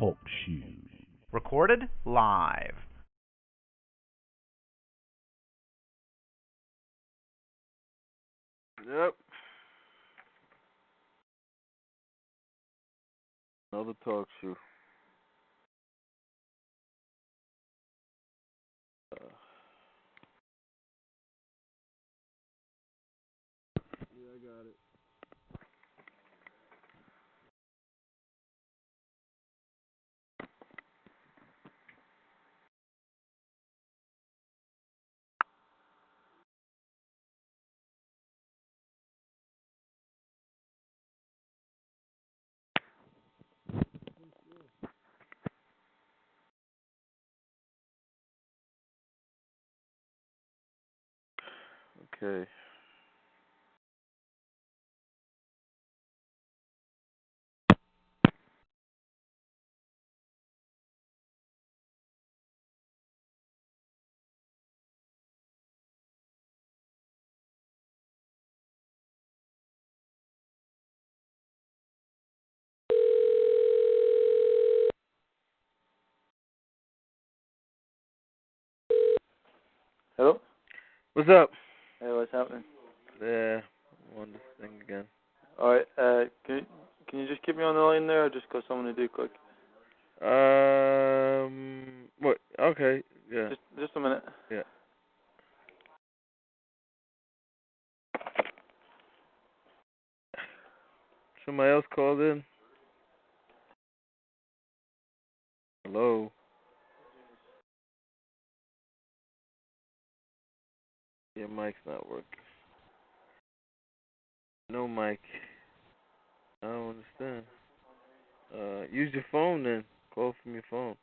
Talk Show. Recorded live. Yep. Another talk show. Yeah, I got it. Okay. Hello? What's up? Hey, what's happening? Yeah, I'm on this thing again. Alright, can you just keep me on the line there? I just got something to do quick. What? Okay, yeah. Just a minute. Yeah. Somebody else called in? Hello? Your mic's not working. No mic. I don't understand. Use your phone then. Call from your phone.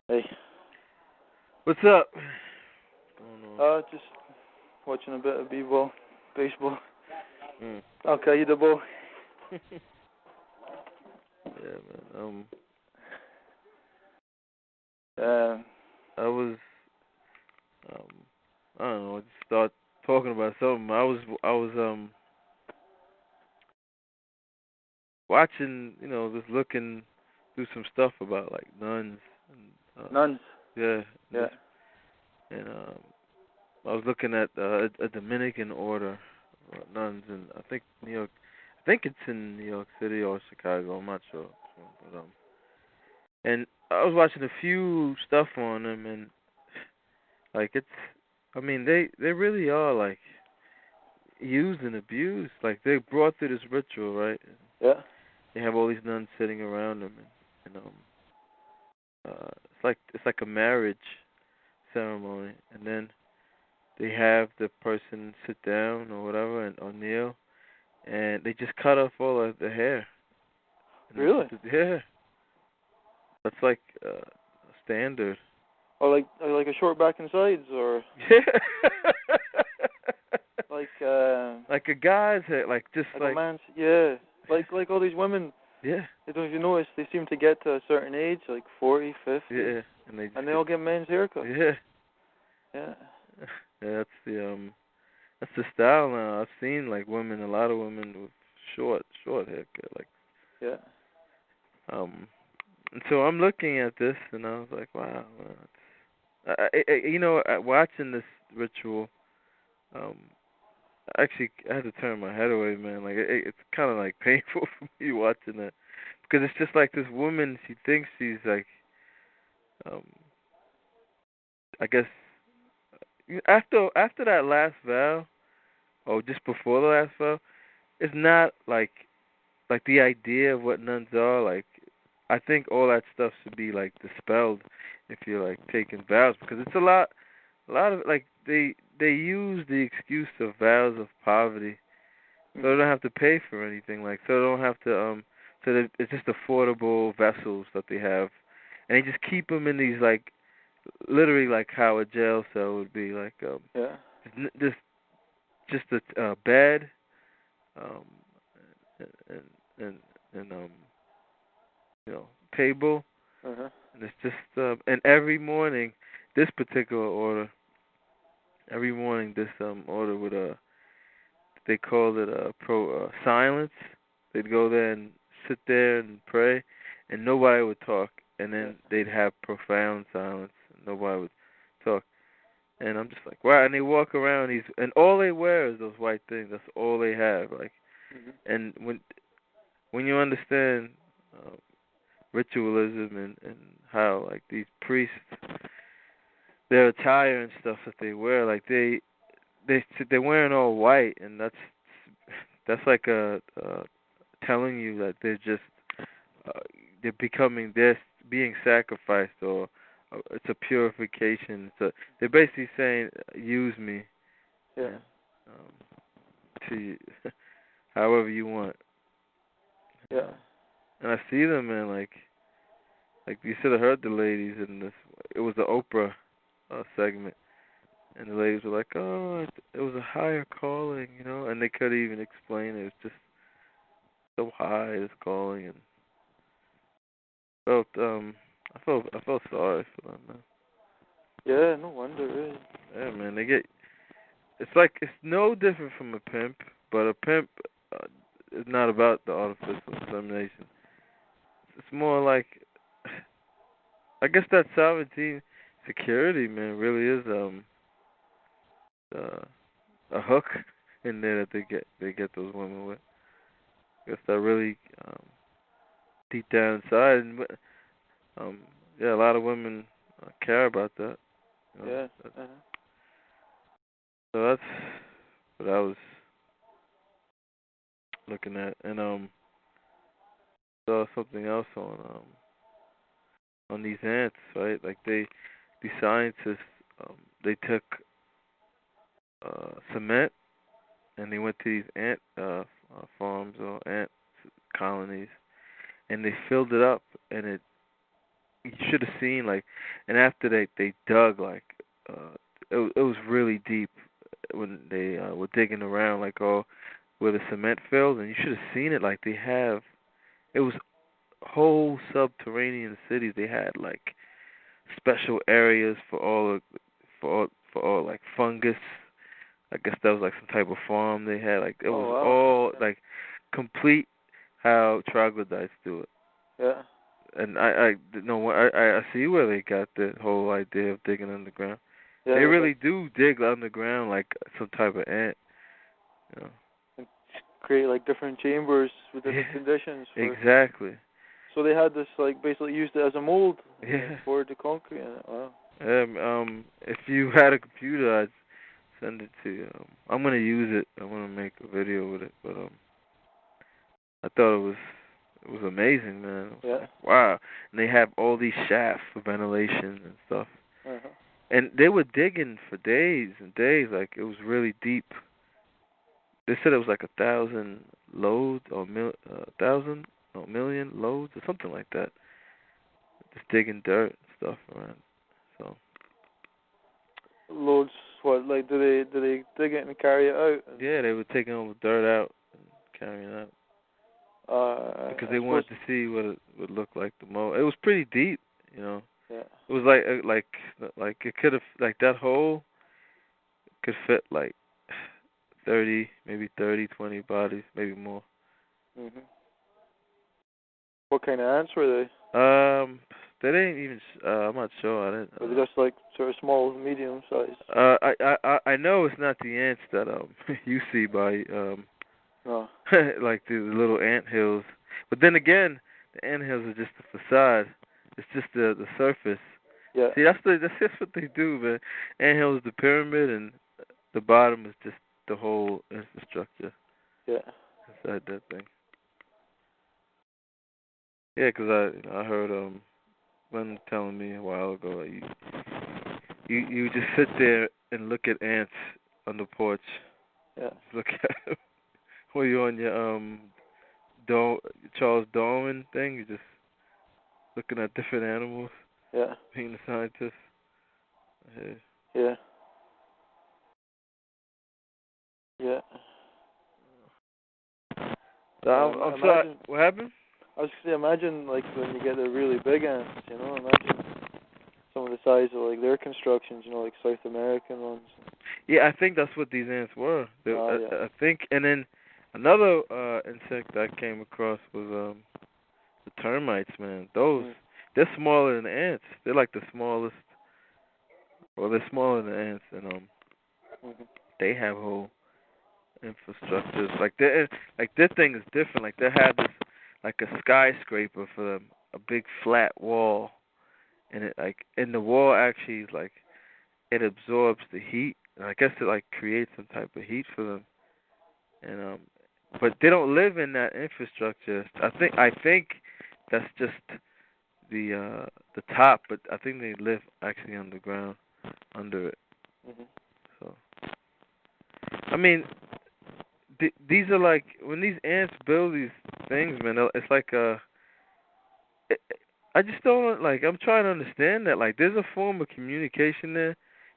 Hey. What's up? What's going on? Just watching a bit of b-ball, baseball. Mm. Okay, you the ball. Yeah, man. I was, I don't know. I just start talking about something. I was watching, just looking through some stuff about like nuns. And, Nuns? Yeah. Yeah. And I was looking at a Dominican order of nuns, and I think New York. I think it's in New York City or Chicago. I'm not sure. But, and I was watching a few stuff on them, and like they really are like used and abused. Like they're brought through this ritual, right? Yeah. They have all these nuns sitting around them, and it's like a marriage ceremony, and then they have the person sit down or whatever or kneel, and they just cut off all of the hair. Really? Yeah. That's like standard. Or like a short back and sides, or Yeah. like a guy's hair, like a man's, yeah. Like all these women. Yeah. I don't know if you notice, they seem to get to a certain age, like 40, 50. Yeah. And they all get men's haircuts. Yeah. Yeah. Yeah, that's the style now. I've seen like a lot of women with short haircut, like. Yeah. And so I'm looking at this, and I was like, wow. Watching this ritual, actually, I had to turn my head away, man. Like, it's kind of like painful for me watching that, because it's just like this woman. She thinks she's like, I guess, after that last vow, or just before the last vow, it's not like the idea of what nuns are. Like, I think all that stuff should be like dispelled if you're like taking vows, because it's a lot of like they use the excuse of vows of poverty, so they don't have to pay for anything. Like, so they don't have to so that it's just affordable vessels that they have, and they just keep them in these like literally like how a jail cell would be, like Yeah. just a bed, and table. Uh-huh. And it's just and every morning, this particular order, every morning this order would they called it silence. They'd go there and sit there and pray, and nobody would talk. And then they'd have profound silence. And nobody would talk. And I'm just like, wow. And they walk around and all they wear is those white things. That's all they have. Like, and when you understand ritualism and how like these priests, their attire and stuff that they wear, like they're wearing all white, and that's like telling you that they're being sacrificed, or it's a purification. So they're basically saying, use me, to however you want. Yeah. And I see them, man. Like you should have heard the ladies in this. It was the Oprah segment. And the ladies were like, oh, it was a higher calling, you know, and they couldn't even explain it. It was just so high, this calling, and I felt sorry for them, man. Yeah, no wonder, really. Yeah, man, it's no different from a pimp, but a pimp is not about the artificial insemination. It's more like, I guess that sovereignty, security, man, really is a hook in there that they get those women with. I guess that really deep down inside, and yeah, a lot of women care about that. You know, Yeah. So that's what I was looking at, and saw something else on these ants, right? Like the scientists, they took cement and they went to these ant farms or ant colonies, and they filled it up, and you should have seen, like, and after they dug, like, it was really deep when they were digging around, like, all where the cement filled, and you should have seen it. Like, it was whole subterranean cities. They had like special areas for all like fungus. I guess that was like some type of farm they had. Like, it was all like complete how troglodytes do it. Yeah. And I see where they got the whole idea of digging underground. Yeah, They really do dig underground like some type of ant. You know. And create like different chambers with different conditions. Exactly. So they had this, like, basically used it as a mold. Yeah. For the concrete. Wow. If you had a computer, I'd send it to you. I'm gonna use it. I want to make a video with it, but I thought it was amazing, man. Like, wow. And they have all these shafts for ventilation and stuff. And they were digging for days and days. Like, it was really deep. They said it was like 1,000 loads or million loads or something like that. Just digging dirt and stuff around. So. Loads. What? Like, do they dig it and carry it out? Yeah, they were taking all the dirt out and carrying it out. Because they wanted to see what it would look like the most. It was pretty deep, you know. Yeah. It was like it could have, like, that hole could fit like 30, maybe 30, 20 bodies, maybe more. What kind of ants were they? They didn't even. I'm not sure. I didn't. Were they just like sort of small, medium size? I know it's not the ants that you see by No. like the little ant hills. But then again, the ant hills are just the facade. It's just the surface. Yeah. See, that's just what they do, man. Ant hills is the pyramid, and the bottom is just the whole infrastructure. Yeah. Inside that thing. Yeah, 'cause I heard Glenn telling me a while ago that you just sit there and look at ants on the porch. Yeah. Just look at them. While you're on your Charles Darwin thing, you're just looking at different animals. Yeah. Being a scientist. Yeah. Yeah. So I'm sorry. What happened? I was going to say, imagine like when you get the really big ants, you know, imagine some of the size of like their constructions, you know, like South American ones. Yeah, I think that's what these ants were. Yeah. I think, and then another insect I came across was the termites. Man, those they're smaller than the ants. They're like the smallest. Well, they're smaller than the ants, and they have whole infrastructures. Like their thing is different. Like they have this like a skyscraper for them, a big flat wall, and it like and the wall actually is like it absorbs the heat. And I guess it like creates some type of heat for them. And but they don't live in that infrastructure. I think that's just the top, but I think they live actually underground, under it. So I mean, these are like when these ants build these things, man. It's like I just don't like. I'm trying to understand that. Like, there's a form of communication there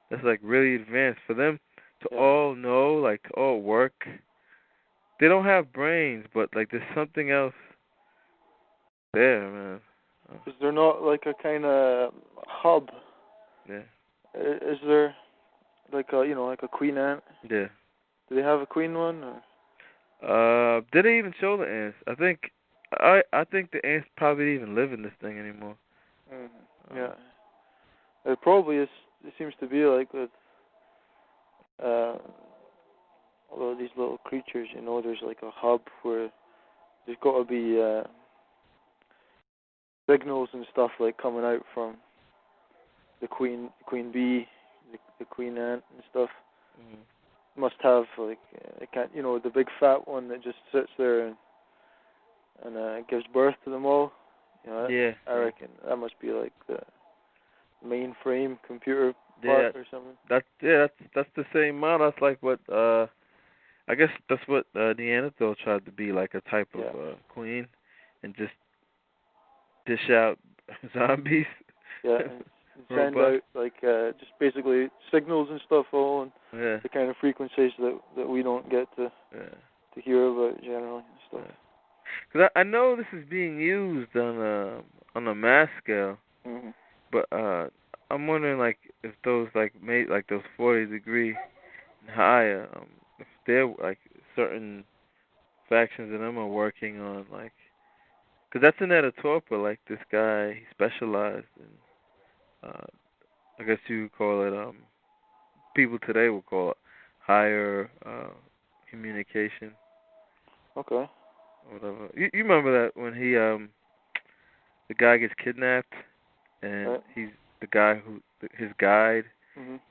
that's like really advanced for them to all know, like, all work. They don't have brains, but like, there's something else there, man. Is there not like a kind of hub? Yeah. Is there like a like a queen ant? Yeah. Do they have a queen one? Or? Did they even show the ants? I think the ants probably even live in this thing anymore. Yeah. It probably is. It seems to be like with all of these little creatures. You know, there's like a hub where there's got to be signals and stuff like coming out from the queen bee, the queen ant and stuff. Must have like it can't, the big fat one that just sits there and gives birth to them all. I reckon that must be like the mainframe computer part or something. That's the same model. That's like what I guess that's what Neanderthal tried to be, like a type of queen, and just dish out zombies. Yeah, and send out like just basically signals and stuff all, and the kind of frequencies that we don't get to hear about generally and stuff. Because I know this is being used on a mass scale, but I'm wondering like if those like made like those 40-degree and higher, if they're like certain factions of them are working on like, because that's an Etatorpa, like this guy, he specialized in, I guess you would call it, people today would call it higher communication. Okay. Whatever. You remember that when he the guy gets kidnapped and he's the guy who his guide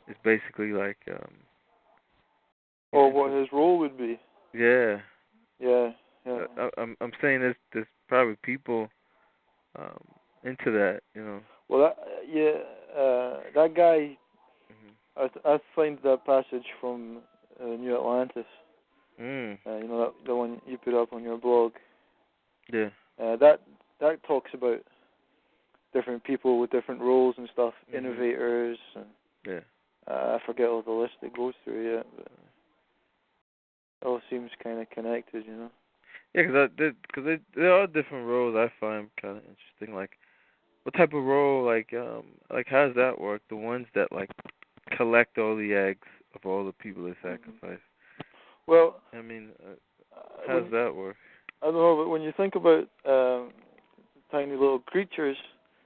is basically like what his role would be. Yeah. I'm saying there's probably people into that, Well, that guy. I find that passage from New Atlantis. The one you put up on your blog. Yeah. That talks about different people with different roles and stuff, innovators, and I forget all the list it goes through yet, but it all seems kind of connected, Yeah, because there are different roles I find kind of interesting. Like, what type of role, like how does that work? The ones that like collect all the eggs of all the people they sacrifice. Well, I mean, how does that work? I don't know, but when you think about tiny little creatures,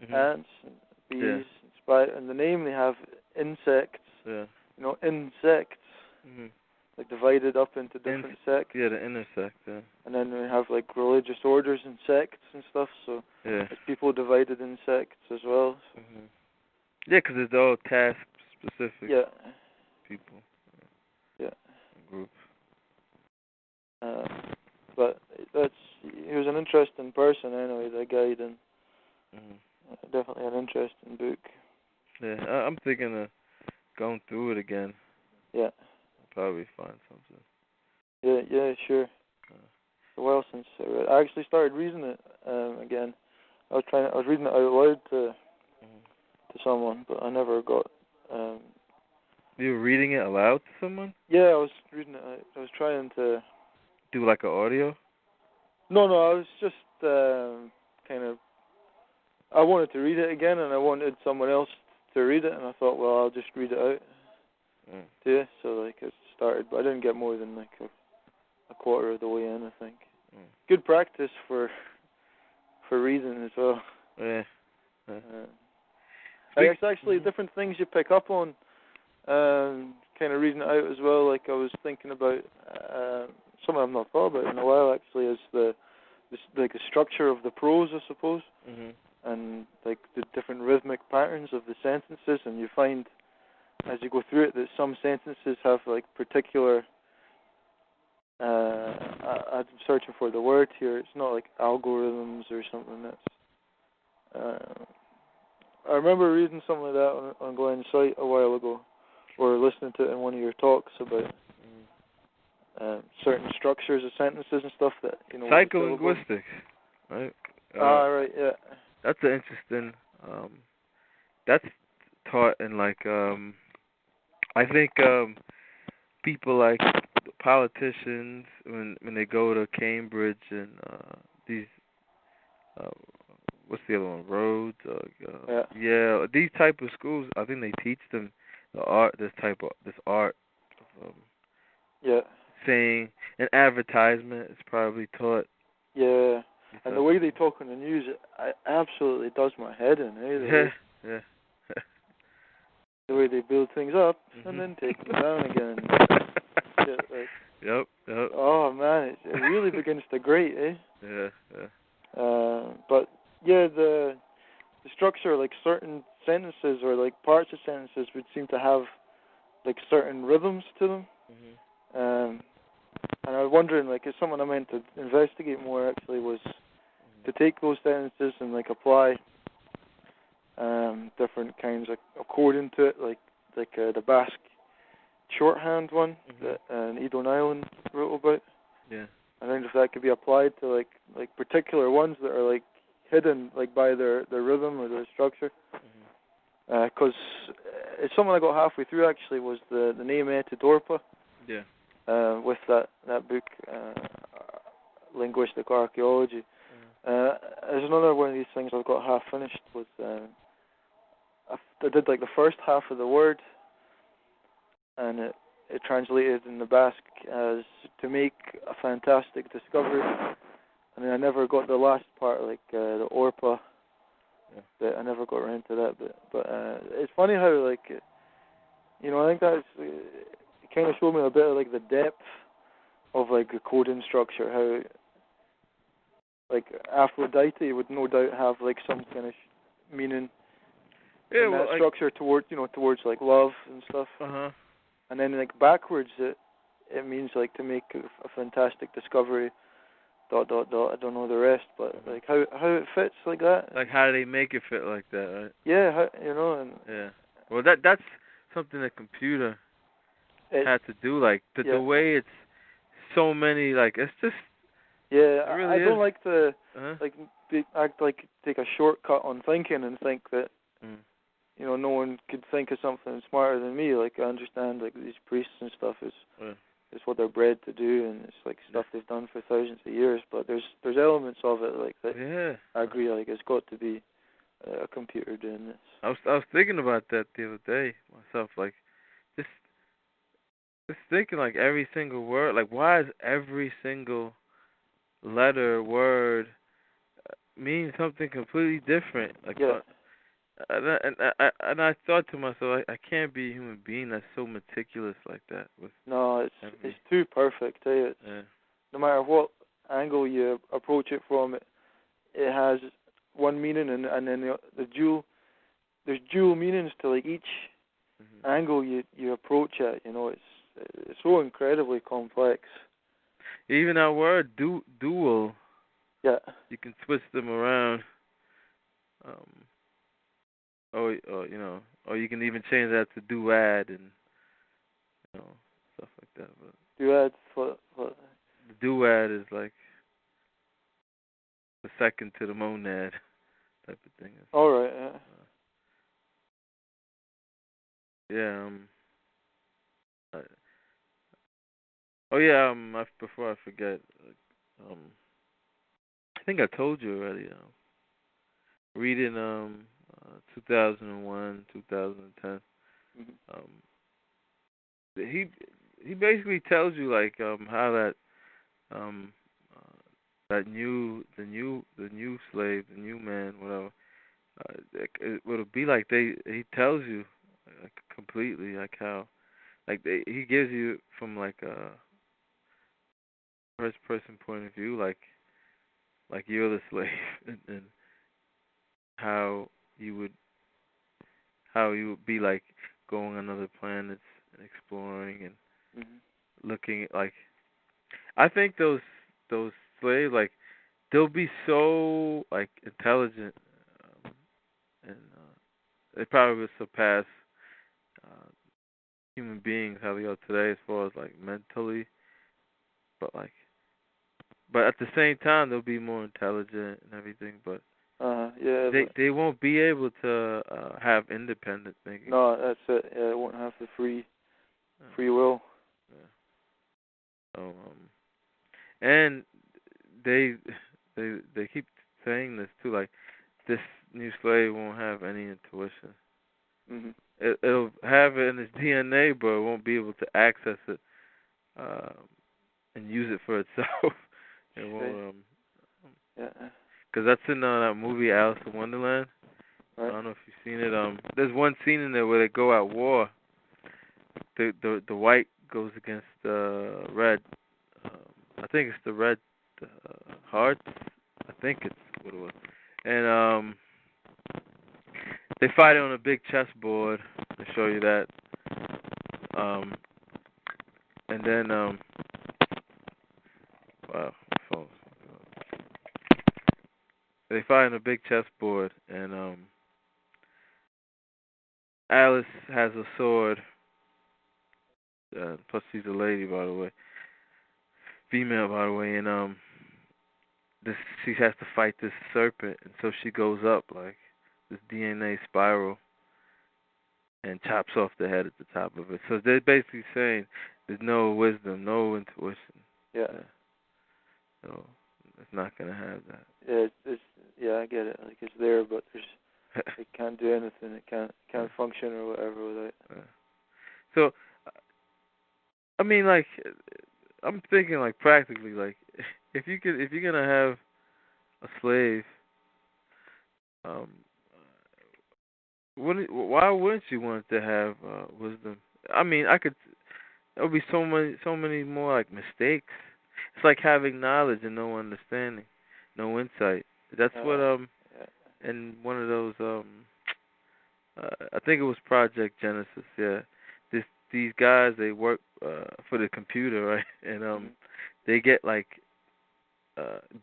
ants, and bees, and spiders, and the name they have, insects. Yeah. Insects. Like divided up into different sects. Yeah, the inner sect. Yeah. And then we have like religious orders and sects and stuff. So there's people divided in sects as well. So. Yeah, because it's all task specific. Yeah. People. Yeah. Groups. But he was an interesting person anyway, that guide, and definitely an interesting book. Yeah, I'm thinking of going through it again. Yeah. Probably find something. Yeah, sure. It's a while since I read. I actually started reading it again. I was reading it out loud to someone, but I never got. You were reading it aloud to someone? Yeah, I was reading it. I was trying to do like an audio. No, I was just kind of. I wanted to read it again, and I wanted someone else to read it, and I thought, well, I'll just read it out to you. So like I started, but I didn't get more than like a quarter of the way in, I think. Good practice for reading as well. Yeah. It's actually different things you pick up on, kind of reading it out as well. Like I was thinking about something I've not thought about in a while actually, is the structure of the prose, I suppose, and like the different rhythmic patterns of the sentences, and you find as you go through it that some sentences have like particular. I'm searching for the word here. It's not like algorithms or something. That's. I remember reading something like that on Glenn's site a while ago, or listening to it in one of your talks about certain structures of sentences and stuff that psycholinguistics, right? Right, yeah. That's an interesting. That's taught in like I think people like politicians when they go to Cambridge and these what's the other one? Rhodes. Yeah, these type of schools. I think they teach them the art. This art of saying an advertisement is probably taught. Yeah, and the way they talk on the news, it absolutely does my head in. Yeah. The way they build things up and then take them down again. Shit, like, Yep. Oh man, it really begins to grate, eh? Yeah. But yeah, the structure, like certain sentences or like parts of sentences would seem to have like certain rhythms to them. And I was wondering, like, if something I meant to investigate more actually was to take those sentences and like apply different kinds of coding to it, like the Basque shorthand one that Edo Nyland wrote about. Yeah. I wonder if that could be applied to like particular ones that are like hidden like by their rhythm or their structure. Because it's something I got halfway through actually was the name Etidorpa. Yeah. With that book, Linguistic Archaeology. There's another one of these things I've got half finished was I did like the first half of the word, and it translated in the Basque as to make a fantastic discovery, and then I never got the last part, like the Orpa. But I never got around to that. But it's funny how like I think that's it kind of showed me a bit of like the depth of like the coding structure. How like Aphrodite would no doubt have like some kind of meaning. Yeah, in that structure towards like love and stuff. And then like backwards, it means like to make a fantastic discovery. ... I don't know the rest, but like how it fits like that. Like how do they make it fit like that, right? Yeah, and yeah. Well, that's something the computer had to do. Like the way it's so many. Like it's just. Yeah, it really I don't is. like to act like take a shortcut on thinking and think that. No one could think of something smarter than me. Like I understand, like these priests and stuff is what they're bred to do, and it's like stuff they've done for thousands of years. But there's elements of it like that. Yeah. I agree. Like it's got to be a computer doing this. I was thinking about that the other day myself. Like just thinking like every single word. Like why is every single letter word mean something completely different? Like And I thought to myself, I can't be a human being that's so meticulous like that. No, it's too perfect. No matter what angle you approach it from, it has one meaning, and then there's dual meanings to like each angle you approach it. It's so incredibly complex. Even our word dual. Yeah. You can twist them around. Or you can even change that to duad and stuff like that. But duad, what? The duad is like the second to the monad type of thing. All right. Before I forget, I think I told you already. Reading 2001, 2010. Mhm. He basically tells you like how that um that the new slave, the new man, whatever, it would be like he tells you like completely like how like he gives you from like a first person point of view like you're the slave and how you would how you would be like going on other planets and exploring and Mhm. looking at like I think those slaves like they'll be so like intelligent and they probably will surpass uh, human beings how they are today as far as like mentally, but like but at the same time they'll be more intelligent and everything, but Yeah, but they won't be able to have independent thinking. no, that's it. Yeah, it won't have the free will. Yeah. So and they they keep saying this too, like this new slave won't have any intuition. Mhm. It'll have it in its DNA, but it won't be able to access it and use it for itself. It Okay. won't, Yeah. because that's in that movie Alice in Wonderland. I Right. don't know if you've seen it. There's one scene in there where they go at war. The white goes against the red. I think it's the red hearts. I think it's what it was. And they fight on a big chessboard. I show you that. Um, and then wow, my phone. They fight on a big chessboard, and Alice has a sword. Plus, she's a lady, by the way, female, by the way, and this she has to fight this serpent, and so she goes up like this DNA spiral and chops off the head at the top of it. So they're basically saying there's no wisdom, no intuition. Yeah. So it's not gonna have that. Yeah. Yeah, I get it. Like it's there, but it can't do anything. It can't function or whatever without it. So I mean, like I'm thinking, like practically, like if you're gonna have a slave, um, why wouldn't you want to have wisdom? I mean, there would be so many more like mistakes. It's like having knowledge and no understanding, no insight. That's what Yeah. in one of those I think it was Project Genesis. Yeah, these guys they work for the computer, right? And they get like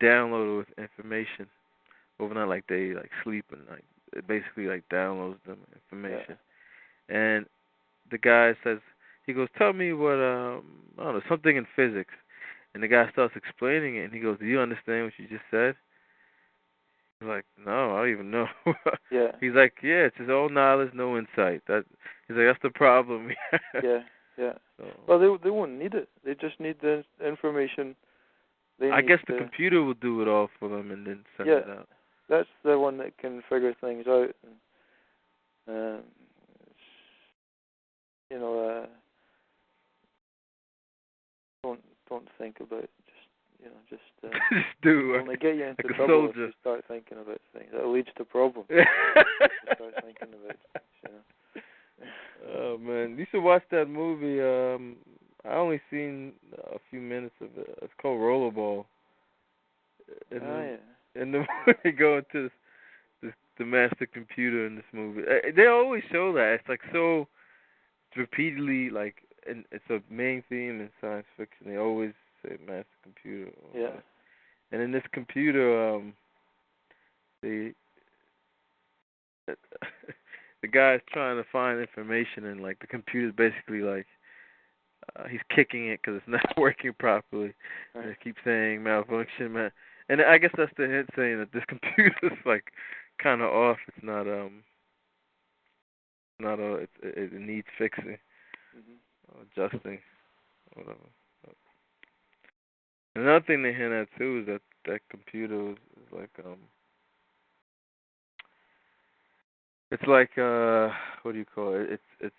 downloaded with information overnight, like they like sleep and like it basically like downloads them information. Yeah. And the guy says, he goes, tell me what I don't know, something in physics. And the guy starts explaining it, and he goes, do you understand what you just said? He's like, no, I don't even know. Yeah. He's like, yeah, it's his own knowledge, no insight. He's like, that's the problem. Yeah. Yeah. So, Well, they wouldn't need it. They just need the information. I guess the computer will do it all for them and then send it out. That's the one that can figure things out. And, you know, don't think about it. Just Just do it. only get you into like trouble if soldier. you start thinking about things. That leads to problems. You start thinking about things. Oh man, you should watch that movie. I only seen a few minutes of it. It's called Rollerball. And the they go into the master computer in this movie. They always show that. It's like so repeatedly like, and it's a main theme in science fiction. They always say master computer. Yeah. And in this computer, the the guy's trying to find information, and like the computer's basically like he's kicking it because it's not working properly. Right. And it keeps saying malfunction, man. And I guess that's the hint saying that this computer's like kind of off. It's not it needs fixing, or adjusting, whatever. Another thing they hint at too is that computer is like It's like what do you call it? It's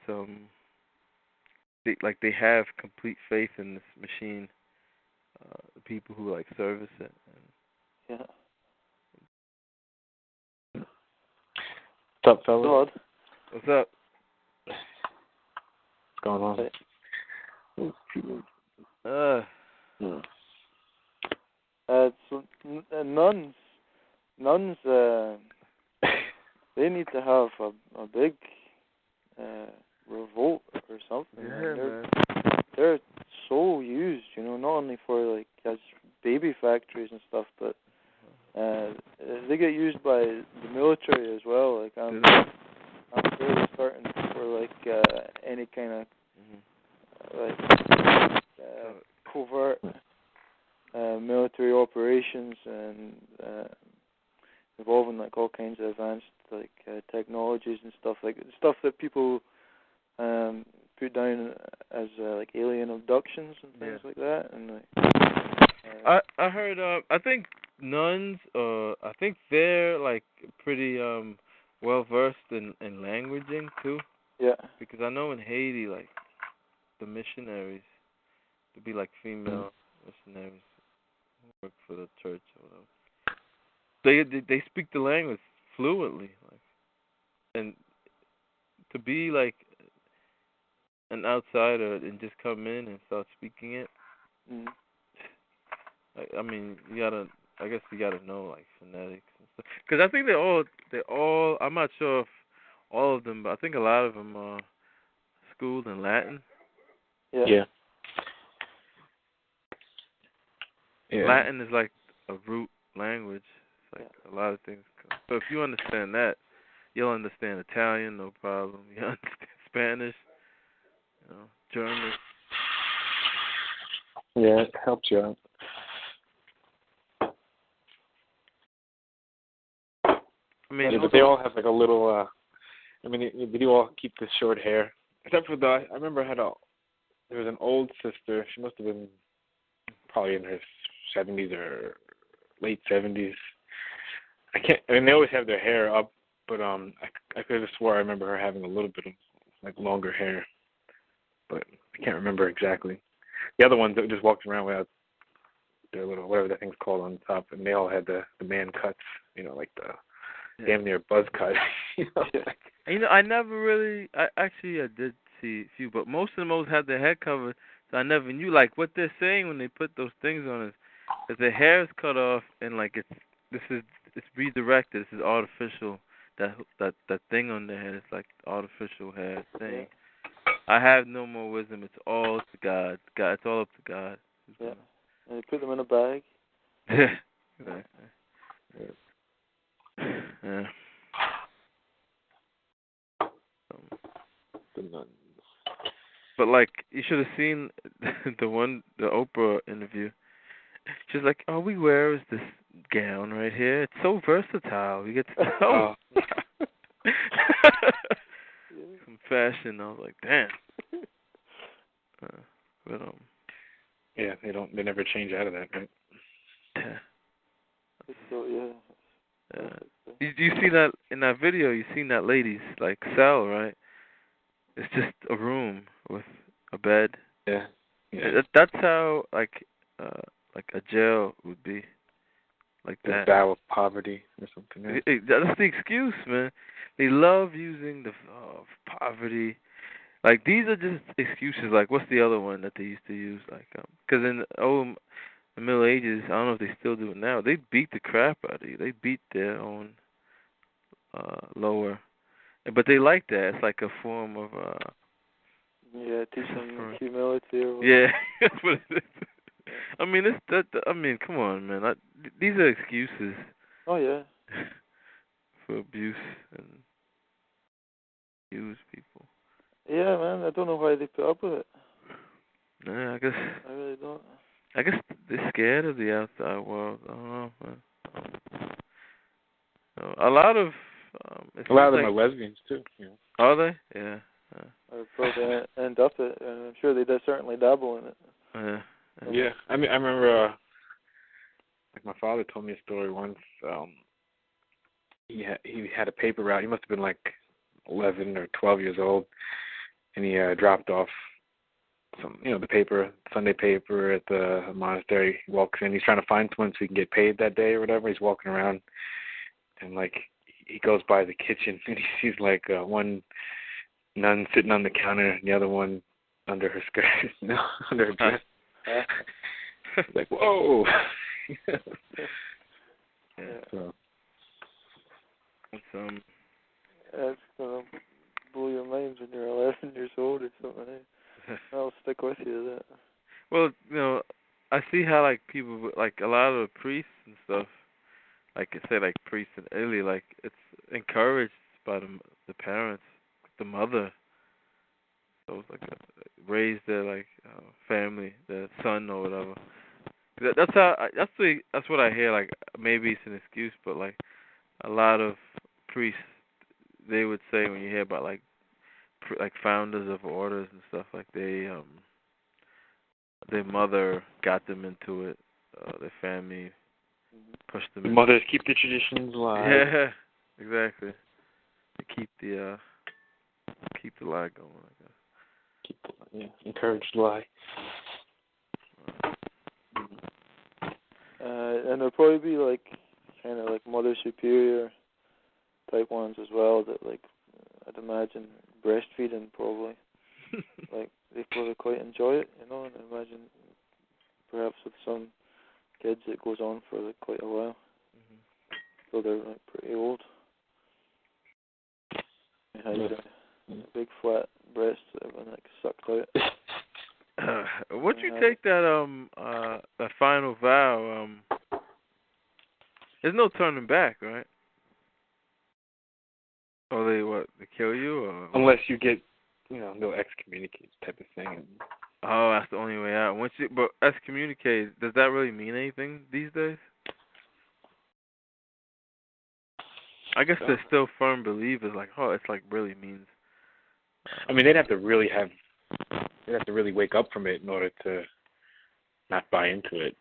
they have complete faith in this machine. The people who like service it. Yeah. What's up, fellas? God. What's up? What's going on? So nuns, they need to have a big revolt or something. Yeah, man. They're so used, not only for like as baby factories and stuff, but they get used by the military as well. Like I'm sure they're starting for like any kind of like covert military operations and involving like all kinds of advanced like technologies and stuff that people put down as like alien abductions and things like that. And like, I heard I think nuns I think they're like pretty well versed in languaging too. Yeah. Because I know in Haiti like the missionaries to be like female missionaries who work for the church or whatever. They speak the language fluently, like, and to be like an outsider and just come in and start speaking it. I mean, I guess you gotta know like phonetics and stuff. Because I think they're all. I'm not sure if all of them, but I think a lot of them are schooled in Latin. Yeah. Latin is like a root language. It's like a lot of things. So if you understand that, you'll understand Italian, no problem. You understand Spanish, German. Yeah, it helps you out. I mean, but they all have like a little. I mean, they do all keep the short hair, except for I remember there was an old sister. She must have been probably in her 70s or late 70s. I mean, they always have their hair up, but I could have swore I remember her having a little bit of like longer hair, but I can't remember exactly. The other ones that just walked around without their little whatever that thing's called on top, and they all had the man cuts, like the damn near buzz cut. I never really. I did see a few, but most of them had their head covered, so I never knew like what they're saying when they put those things on is that their hair is cut off and like it's redirected. This is artificial. That thing on their head is like artificial hair thing. I have no more wisdom. It's all to God. It's all up to God. Yeah. And they put them in a bag. Yeah. Exactly. Yeah. But like, you should have seen the Oprah interview. She's like, "All we wear is this gown right here. It's so versatile. We get to know some fashion." I was like, "Damn." But yeah, they never change out of that, right? Yeah. So yeah. You see that in that video? You seen that lady's like cell, right? It's just a room with a bed. Yeah. That's how like a jail would be. Like that. The vow of poverty or something. Yeah. That's the excuse, man. They love using the poverty. Like these are just excuses. Like what's the other one that they used to use? Like because in the Middle Ages, I don't know if they still do it now. They beat the crap out of you. They beat their own lower, but they like that. It's like a form of teach them humility or whatever. Yeah, that's what it is. I mean, I mean, come on, man. These are excuses. Oh yeah. For abuse and use people. Yeah, man. I don't know why they put up with it. Yeah, I guess. I really don't. I guess they're scared of the outside world. I don't know, man. A lot of them are lesbians too. Are they? Yeah. Or probably end up it, and I'm sure they certainly dabble in it. Yeah. I mean, I remember, like my father told me a story once. He had a paper route. He must have been like 11 or 12 years old, and he dropped off some, the paper, Sunday paper at the monastery. He walks in. He's trying to find someone so he can get paid that day or whatever. He's walking around, and like he goes by the kitchen and he sees like one nun sitting on the counter and the other one under her skirt, under her dress. He's like, whoa. So it's That's gonna blow your mind when you're 11 years old or something. Eh? That'll stick with you. That. Well, I see how like people, like a lot of the priests and stuff, like I say, like priests in Italy, like it's encouraged by the parents, the mother. So it's like raise their like family, their son or whatever. That's what I hear. Like maybe it's an excuse, but like a lot of priests, they would say when you hear about like founders of orders and stuff, like their mother got them into it, their family pushed them. The mothers keep the traditions alive. Yeah, exactly. To keep the lie going, I guess. Encourage the lie. And there'll probably be like kind of like Mother Superior type ones as well that like I'd imagine breastfeeding probably. Like they probably quite enjoy it, and I imagine perhaps with some kids it goes on for like quite a while. So they're like pretty old. They had big flat breasts that have been like sucked out. Would you take that final vow? There's no turning back, right? Or they kill you, or unless you get, no excommunicate type of thing. Oh, that's the only way out. But excommunicate, does that really mean anything these days? I guess they're still firm believers. Like, it's like really means. I mean, they'd have to really wake up from it in order to not buy into it.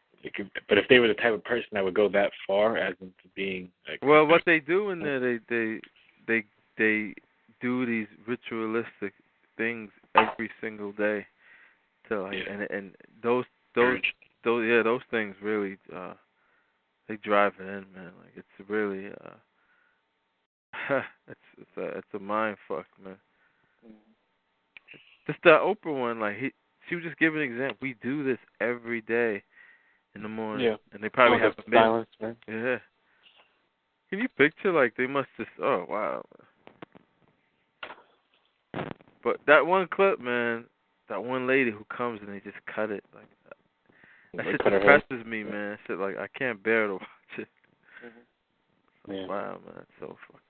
But if they were the type of person that would go that far, as into being like, well, what they do in there, they do these ritualistic things every single day. So like, and those things really they drive it in, man. Like it's really it's a mind fuck, man. Just the Oprah one, like she was just giving an example. We do this every day in the morning, and they probably have a silence, man. Yeah. Can you picture like they must just? Oh wow. But that one clip, man, that one lady who comes and they just cut it like that. That shit depresses me, man. That shit, like I can't bear to watch it. Like, wow, man, that's so fucking.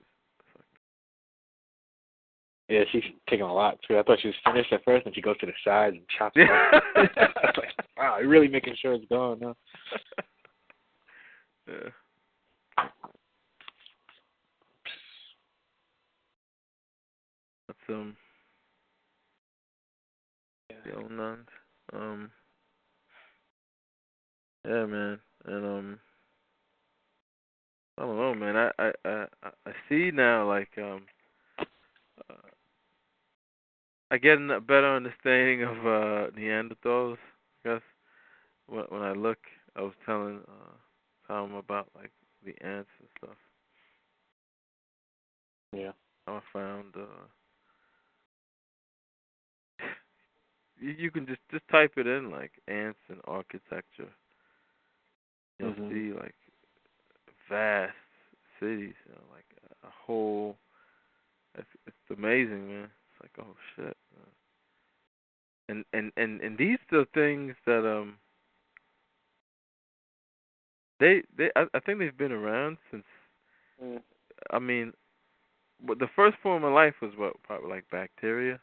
Yeah, she's taking a lot too. I thought she was finished at first, and she goes to the side and chops it off. I was like, wow, you're really making sure it's gone, huh? Yeah. That's the old nuns. Yeah, man, and I don't know, man. I see now, like I get a better understanding of Neanderthals. I guess when I look, I was telling Tom about like the ants and stuff. Yeah. I found you can just type it in like ants and architecture. You'll see like vast cities, like a whole. It's amazing, man. It's like, oh shit. And these are things that I think they've been around since. I mean, but the first form of life was what, probably like bacteria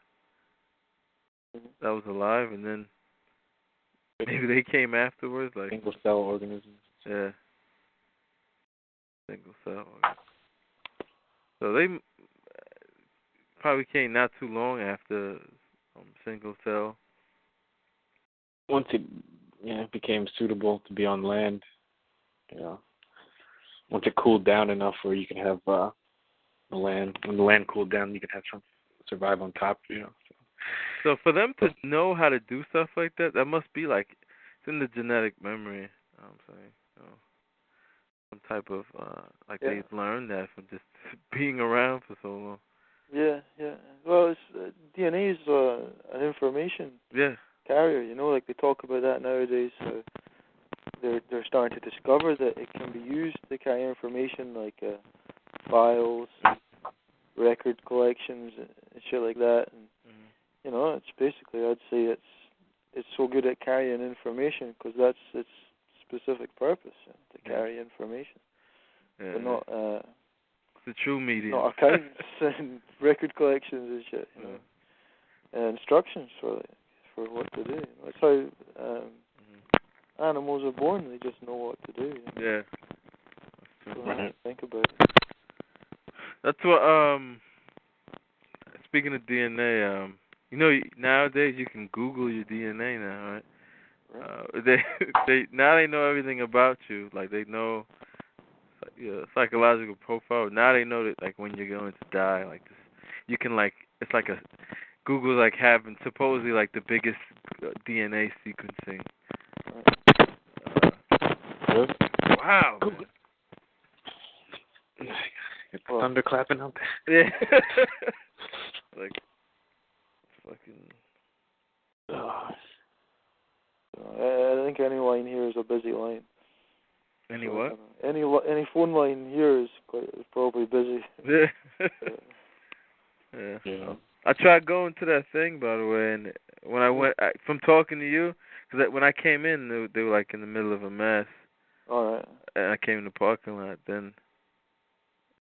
that was alive, and then maybe they came afterwards, like single cell organisms. Yeah, single cell. So they probably came not too long after single cell. Once it became suitable to be on land, once it cooled down enough where you can have when the land cooled down, you could have some survive on top, you know. So for them to know how to do stuff like that, that must be like it's in the genetic memory. I'm saying, you know, some type of like Yeah. they've learned that from just being around for so long. Yeah, yeah. Well, it's, DNA is an information Yeah. carrier. You know, like they talk about that nowadays. They're starting to discover that it can be used to carry information like files, record collections, and shit like that. And you know, it's basically, I'd say it's so good at carrying information because that's its specific purpose, to carry information, Yeah. but not the true medium. not accounts and record collections and shit. You know, and instructions for what to do. That's how animals are born. They just know what to do. You know? Yeah. So I think about it. That's what. Speaking of DNA, you know, nowadays you can Google your DNA now, right? They now they know everything about you. Like they know your psychological profile. Now they know that like when you're going to die, like this, you can like it's like a Google like having supposedly like the biggest DNA sequencing. Wow. Google. It's thunder clapping out there. Yeah. Like fucking. I think any line here is a busy line. Any so, what? Any phone line here is probably busy. Yeah. Yeah. I tried going to that thing, by the way, and when I went from talking to you, because when I came in, they were like in the middle of a mass. All right. And I came in the parking lot. Then,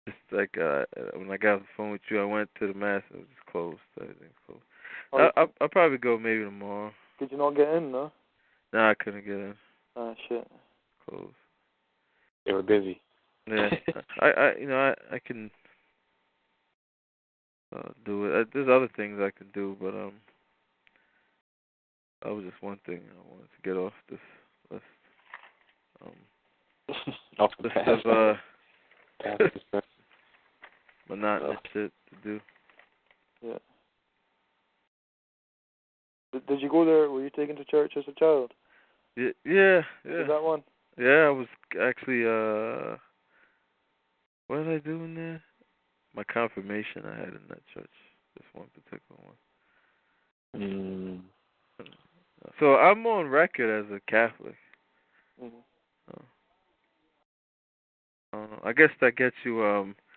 just like when I got off the phone with you, I went to the mass. It was just closed. Everything's closed. I'll probably go maybe tomorrow. Could you not get in, no? No, I couldn't get in. Ah, shit. Closed. They were busy. Yeah. I can do it. There's other things I can do, but that was just one thing I wanted to get off this list. Off the list past. of monotonous shit to do. Yeah. Did you go there? Were you taken to church as a child? Yeah. Did that one? Yeah, I was actually what did I do in there? My confirmation I had in that church. This one particular one. So I'm on record as a Catholic. I don't know. I guess that gets you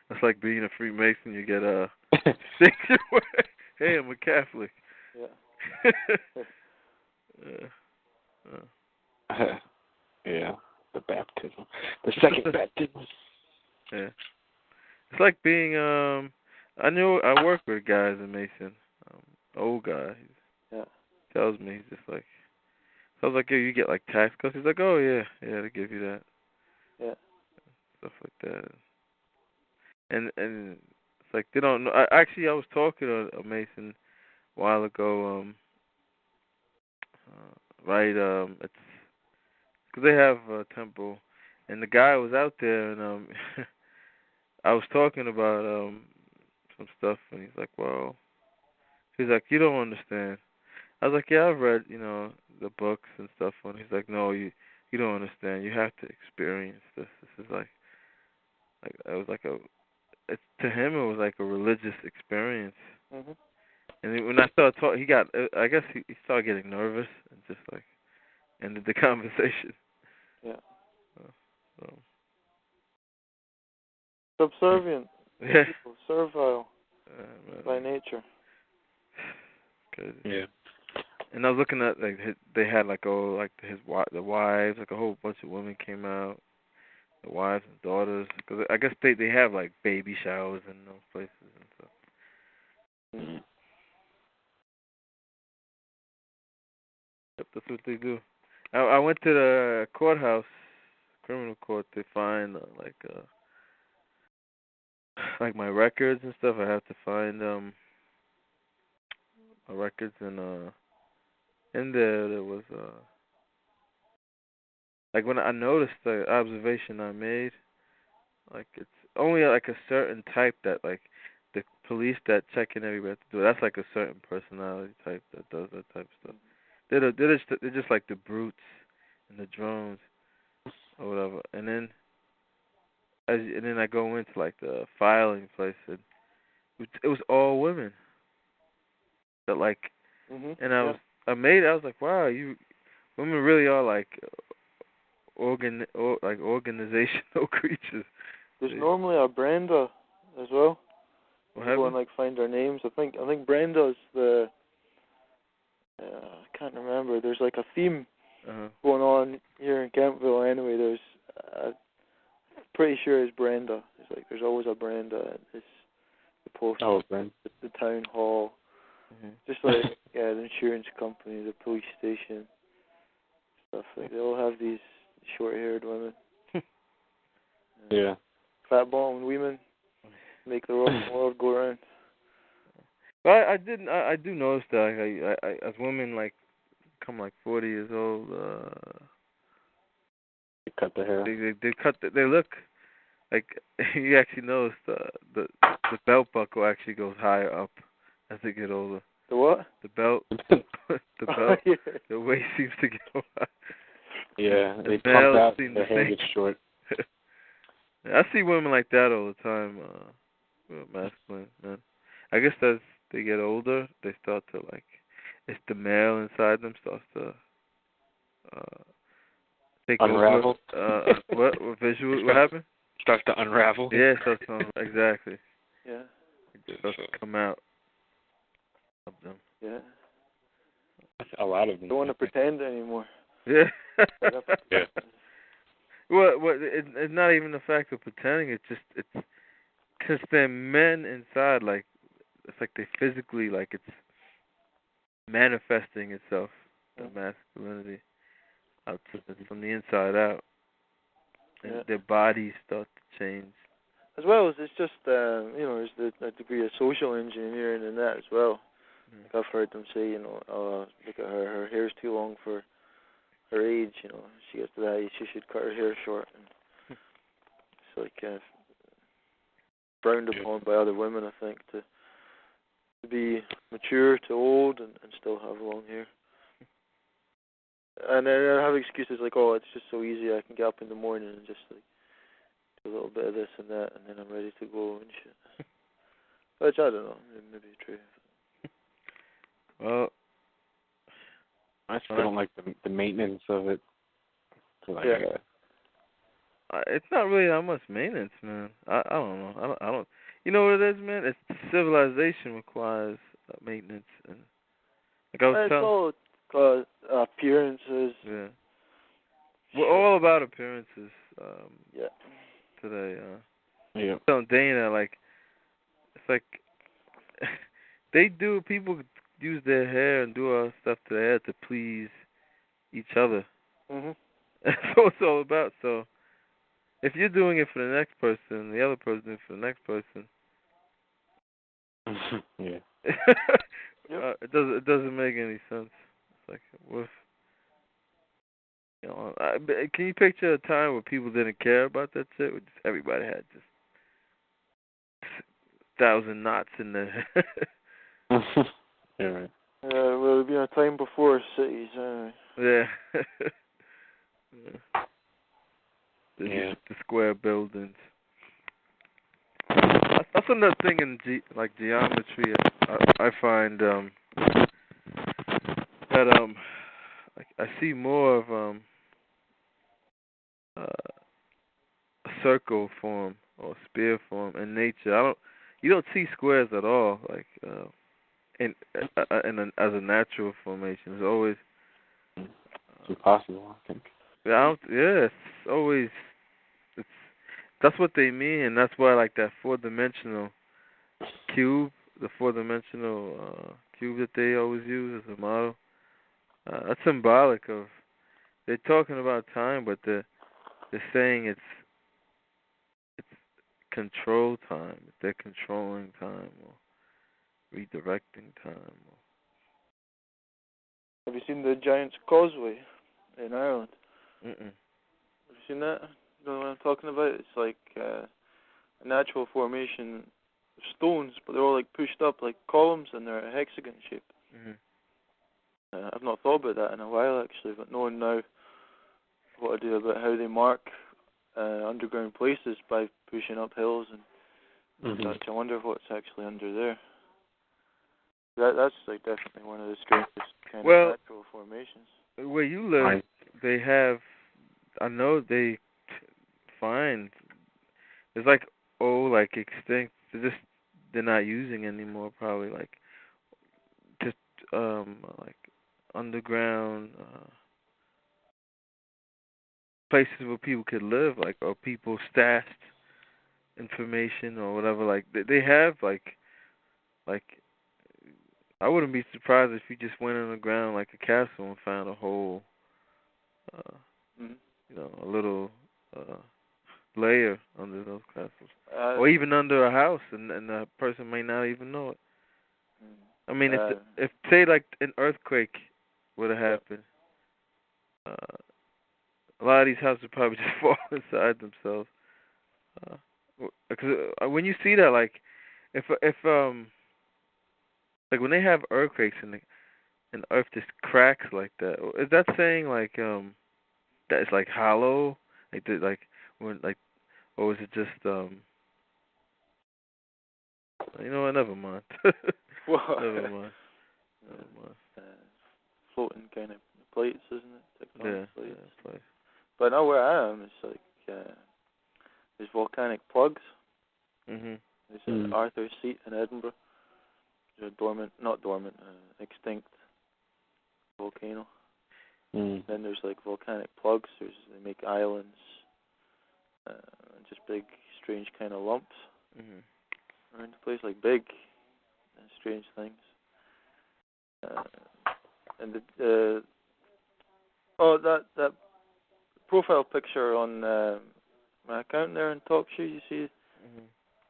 it's like being a Freemason, you get a hey, I'm a Catholic. Yeah. Yeah. The baptism. The second baptism. Yeah. It's like being I work with guys in Mason. Old guy. Yeah. Tells me he's just like I was like, yeah, you get like tax cuts. He's like, oh yeah, they give you that. Yeah. Stuff like that. And it's like they don't know. I was talking to a Mason a while ago. It's because they have a temple, and the guy was out there, and I was talking about some stuff, and he's like, well, you don't understand. I was like, yeah, I've read, the books and stuff, and he's like, no, you don't understand. You have to experience this. This is like I was like to him it was like a religious experience. Mhm. And when I started talking, I guess he started getting nervous and just like ended the conversation. Yeah. So. Subservient. Yeah. People, servile by nature. Crazy. Yeah. And I was looking at they had the wives, like a whole bunch of women came out, the wives and daughters, because I guess they have like baby showers in those places and stuff. Mm. Yep, that's what they do. I went to the courthouse, criminal court, to find like my records and stuff. I have to find my records, and in there was like when I noticed the observation I made, like only like a certain type that like the police that check in everybody to do. That's like a certain personality type that does that type of stuff. They're just like the brutes and the drones or whatever. And then I go into like the filing place, and it was all women. That like, and I was amazed. I was like, wow, women really are like organizational creatures. There's normally a Brenda as well. What Go and like find their names. I think Brenda's the. I can't remember. There's like a theme going on here in Campville. Anyway, there's. Pretty sure it's Brenda. It's like there's always a Brenda. It's the post, the town hall, just like the insurance company, the police station, stuff like. They all have these short-haired women. Yeah. Fat-bottomed women make the world go around. Well, I do notice that I as women like come like 40 years old, they cut the hair. They look like you actually notice the belt buckle actually goes higher up as they get older. The what? The belt. The belt. Yeah. The waist seems to go high. Yeah, they pump out. Their hair gets short. I see women like that all the time. Masculine men. I guess as they get older, they start to like. It's the male inside them starts to take unravel. Over. What visual? What happened? Starts to unravel. Yeah, starts to exactly. Yeah. It starts to come out of them. Yeah. A lot of them. Don't want to pretend anymore. Yeah. Yeah. Well, it's not even the fact of pretending. It's because they're men inside. Like it's like they physically like it's manifesting itself, the masculinity, out from the inside out, and their bodies start to change. As well as it's just there's the degree of social engineering in that as well. Like I've heard them say, look at her hair's too long for her age. She gets to that age, she should cut her hair short. And it's like frowned upon by other women, I think, to be mature to old and still have long hair. And then I have excuses like, oh, it's just so easy. I can get up in the morning and just like do a little bit of this and that, and then I'm ready to go and shit. Which I don't know, maybe it's true. Well, I still don't like the maintenance of it. It's not really that much maintenance, man. I don't know. I don't. You know what it is, man? It's civilization requires maintenance, and like I was telling. It's all appearances. Yeah. We're all about appearances. Today. Yeah. Telling Dana, like, it's like people use their hair and do all stuff to their hair to please each other. That's what it's all about. So if you're doing it for the next person, the other person doing it for the next person. Yeah. It doesn't make any sense. It's like can you picture a time where people didn't care about that shit? Where just everybody had just 1,000 knots in their hair. Yeah, right. Well, it'd be a time before cities. Yeah. The square buildings. That's another thing in geometry. I find that I see more of a circle form or sphere form in nature. You don't see squares at all, like as a natural formation. It's always it's impossible, I think. It's always that's what they mean, and that's why like that 4-dimensional cube, the 4-dimensional cube that they always use as a model. That's symbolic of they're talking about time, but they're saying it's control time. They're controlling time or redirecting time. Have you seen the Giant's Causeway in Ireland? Mm-mm. Have you seen that? You know what I'm talking about? It's like a natural formation of stones, but they're all like pushed up like columns and they're a hexagon shape. I've not thought about that in a while actually, but knowing now what I do about how they mark underground places by pushing up hills and such, I wonder what's actually under there. That's like definitely one of the strangest kind of natural formations. Where you live, they have, I know they find, it's like extinct. They're not using anymore. Probably like just like underground places where people could live, like, or people stashed information or whatever. Like they have like I wouldn't be surprised if you just went underground like a castle and found a whole a little layer under those castles, or even under a house, and the person may not even know it. I mean, if say like an earthquake would have happened, a lot of these houses would probably just fall inside themselves. Because when you see that, like, if like when they have earthquakes and the earth just cracks like that, is that saying like that it's like hollow, like when like, or was it just you know what? Never mind. Never mind. Floating kind of plates, isn't it? Tectonic plates. Yeah, plates. But now where I am, it's like there's volcanic plugs. There's Arthur's Seat in Edinburgh. There's a extinct volcano. Then there's like volcanic plugs. They make islands, just big, strange kind of lumps around the place, like big and strange things. And that profile picture on my account there in TalkShoe, you see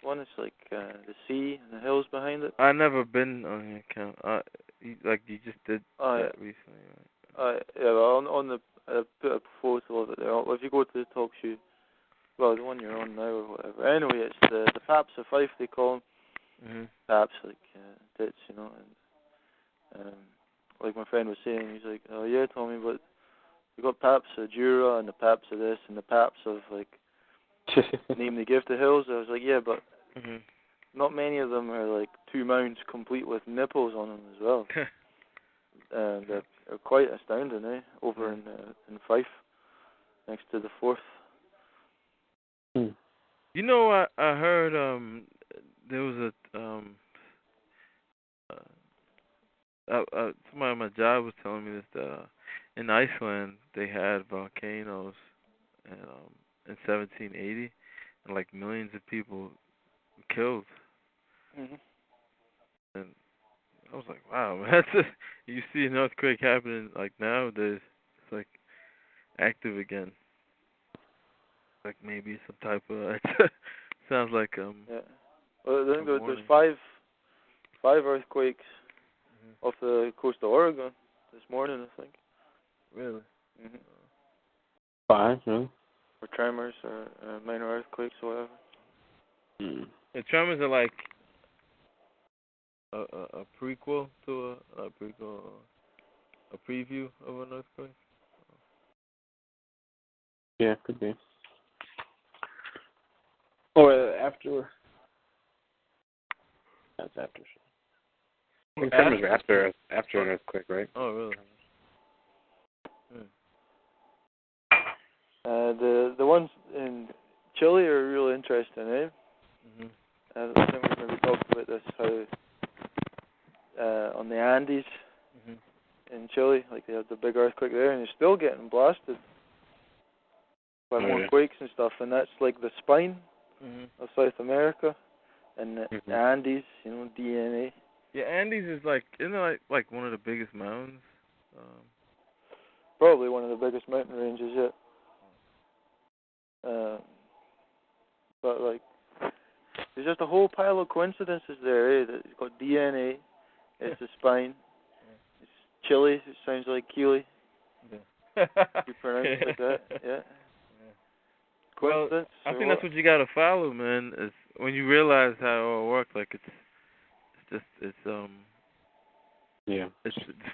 one is like the sea and the hills behind it. I've never been on your account. You just did that recently, right? Yeah, well, I put a photo of it there. If you go to the TalkShoe, well, the one you're on now or whatever. Anyway, it's the Paps of Fife, they call them. Paps, like tits, you know. And like my friend was saying, he's like, oh yeah, Tommy, but you got Paps of Jura and the Paps of this and the Paps of like name they give to hills. I was like, yeah, but not many of them are like 2 mounds complete with nipples on them as well. They're quite astounding, over in Fife, next to the Forth. You know, I heard there was somebody at my job was telling me that in Iceland they had volcanoes in 1780, and like millions of people were killed. And I was like, wow, man, you see an earthquake happening like nowadays, it's like active again. Like maybe some type of sounds like yeah. Well, I think there's five earthquakes off the coast of Oregon this morning, I think. Really? 5, yeah. Or tremors or minor earthquakes or whatever. The tremors are like a prequel to a preview of an earthquake. Yeah, could be. Or after. That's after. I think tremors are after an earthquake, right? Oh, really? The ones in Chile are really interesting, I think we've maybe talked about this, how on the Andes in Chile, like they have the big earthquake there, and they're still getting blasted by more quakes and stuff, and that's like the spine of South America, and the Andes, you know, DNA. Yeah, Andes is like, isn't it like one of the biggest mountains? Probably one of the biggest mountain ranges yet. But like, there's just a whole pile of coincidences there. That it's got DNA, it's the spine, it's Chile, it sounds like Keely. You pronounce it like that, yeah. Well, I think that's what you gotta follow, man. Is when you realize how it all works, like it's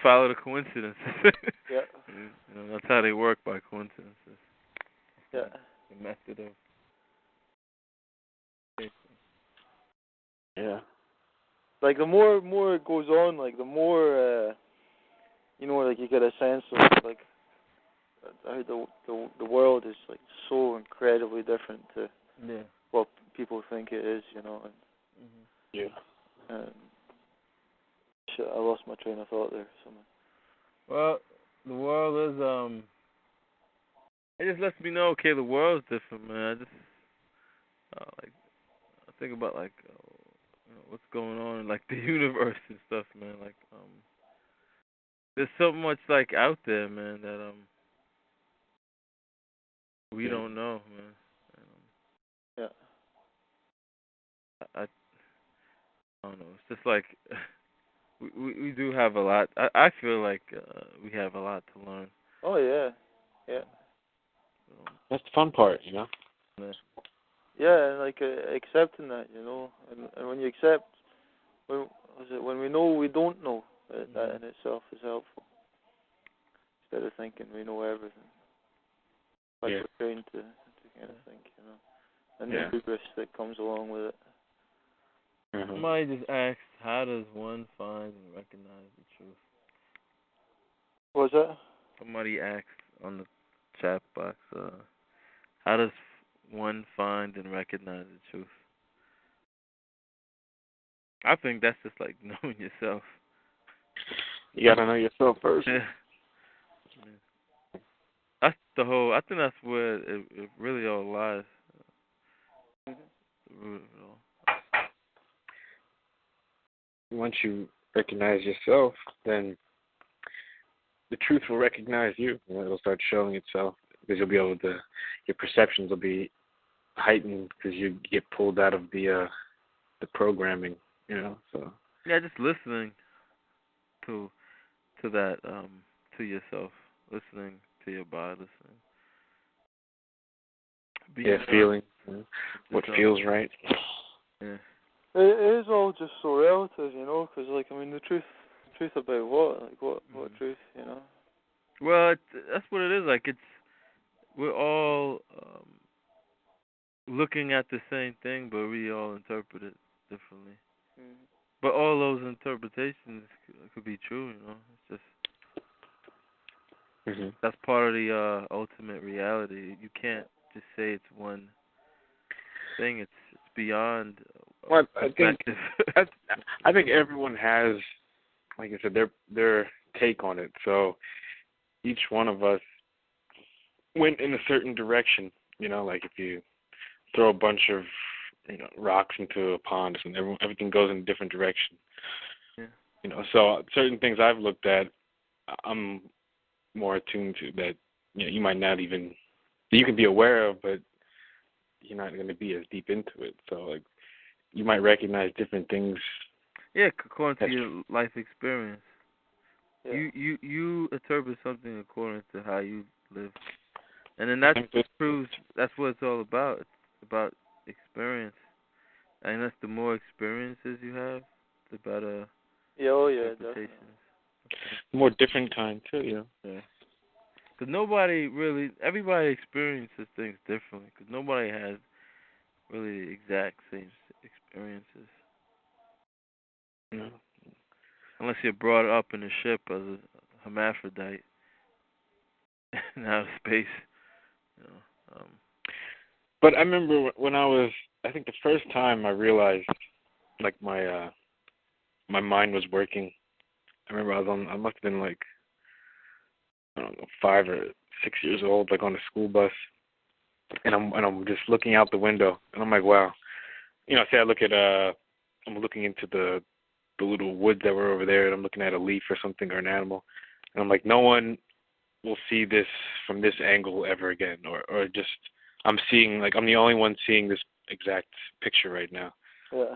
follow the coincidences. Yeah. That's how they work, by coincidences. Yeah. The method of. Yeah. Like the more it goes on, like the more like you get a sense of like how the world is like so incredibly different to what people think it is, and shit, I lost my train of thought there somewhere. Well, the world is it just lets me know, okay, the world's different, man. I just I think about like what's going on in like the universe and stuff, man. Like there's so much like out there, man, that we don't know, man. I don't know. It's just like we do have a lot. I feel like we have a lot to learn. Oh yeah. That's the fun part, Yeah. Yeah, and like accepting that, and when you accept, when we know we don't know, that in itself is helpful. Instead of thinking we know everything, like we're trained to kind of think, and the hubris that comes along with it. Somebody just asked, how does one find and recognize the truth? What was that? Somebody asked on the chat box, how does one find and recognize the truth? I think that's just like knowing yourself. You gotta know yourself first. Yeah. That's the whole. I think that's where it really all lies. The root of it all. Once you recognize yourself, then the truth will recognize you. It'll start showing itself because you'll be able to. Your perceptions will be heightened because you get pulled out of the programming. So. Yeah, just listening to that to yourself, listening to your body, listening. Feeling what feels right. Yeah. It is all just so relative, because like the truth about what, like what truth, Well, that's what it is. Like we're all looking at the same thing, but we all interpret it differently. But all those interpretations could be true, It's just that's part of the ultimate reality. You can't just say it's one thing. It's beyond. Well, I think everyone has, like I said, their take on it. So each one of us went in a certain direction. Like if you throw a bunch of rocks into a pond, and everything goes in a different direction. Yeah. So certain things I've looked at, I'm more attuned to that. You might not even you can be aware of, but you're not going to be as deep into it. So like you might recognize different things. Yeah, according to your life experience. Yeah. You interpret something according to how you live, and then that proves that's what it's all about. It's about experience, and that's the more experiences you have, the better. Definitely. More different kind too, Yeah. Because everybody experiences things differently. Because nobody has really the exact same experiences. No. Unless you're brought up in a ship as a hermaphrodite in outer space. But I remember when I think the first time I realized, like my mind was working. I remember I must have been like, I don't know, 5 or 6 years old, like on a school bus, and I'm just looking out the window, and I'm like, wow, say I look at I'm looking into the little woods that were over there, and I'm looking at a leaf or something or an animal, and I'm like, no one will see this from this angle ever again, or just I'm seeing, like, I'm the only one seeing this exact picture right now. Yeah.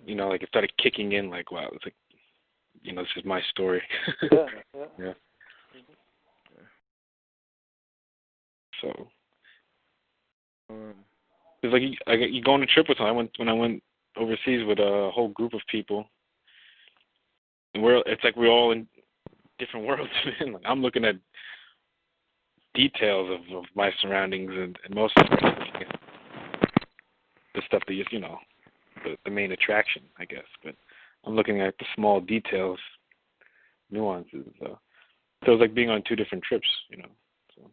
Like it started kicking in, like, wow, it's like, this is my story. Yeah. So, because it's like you go on a trip with them. When I went overseas with a whole group of people, and it's like we're all in different worlds. Like I'm looking at details of my surroundings, and most of them are looking at the stuff that the main attraction, I guess. But I'm looking at the small details, nuances. So it's like being on two different trips, So,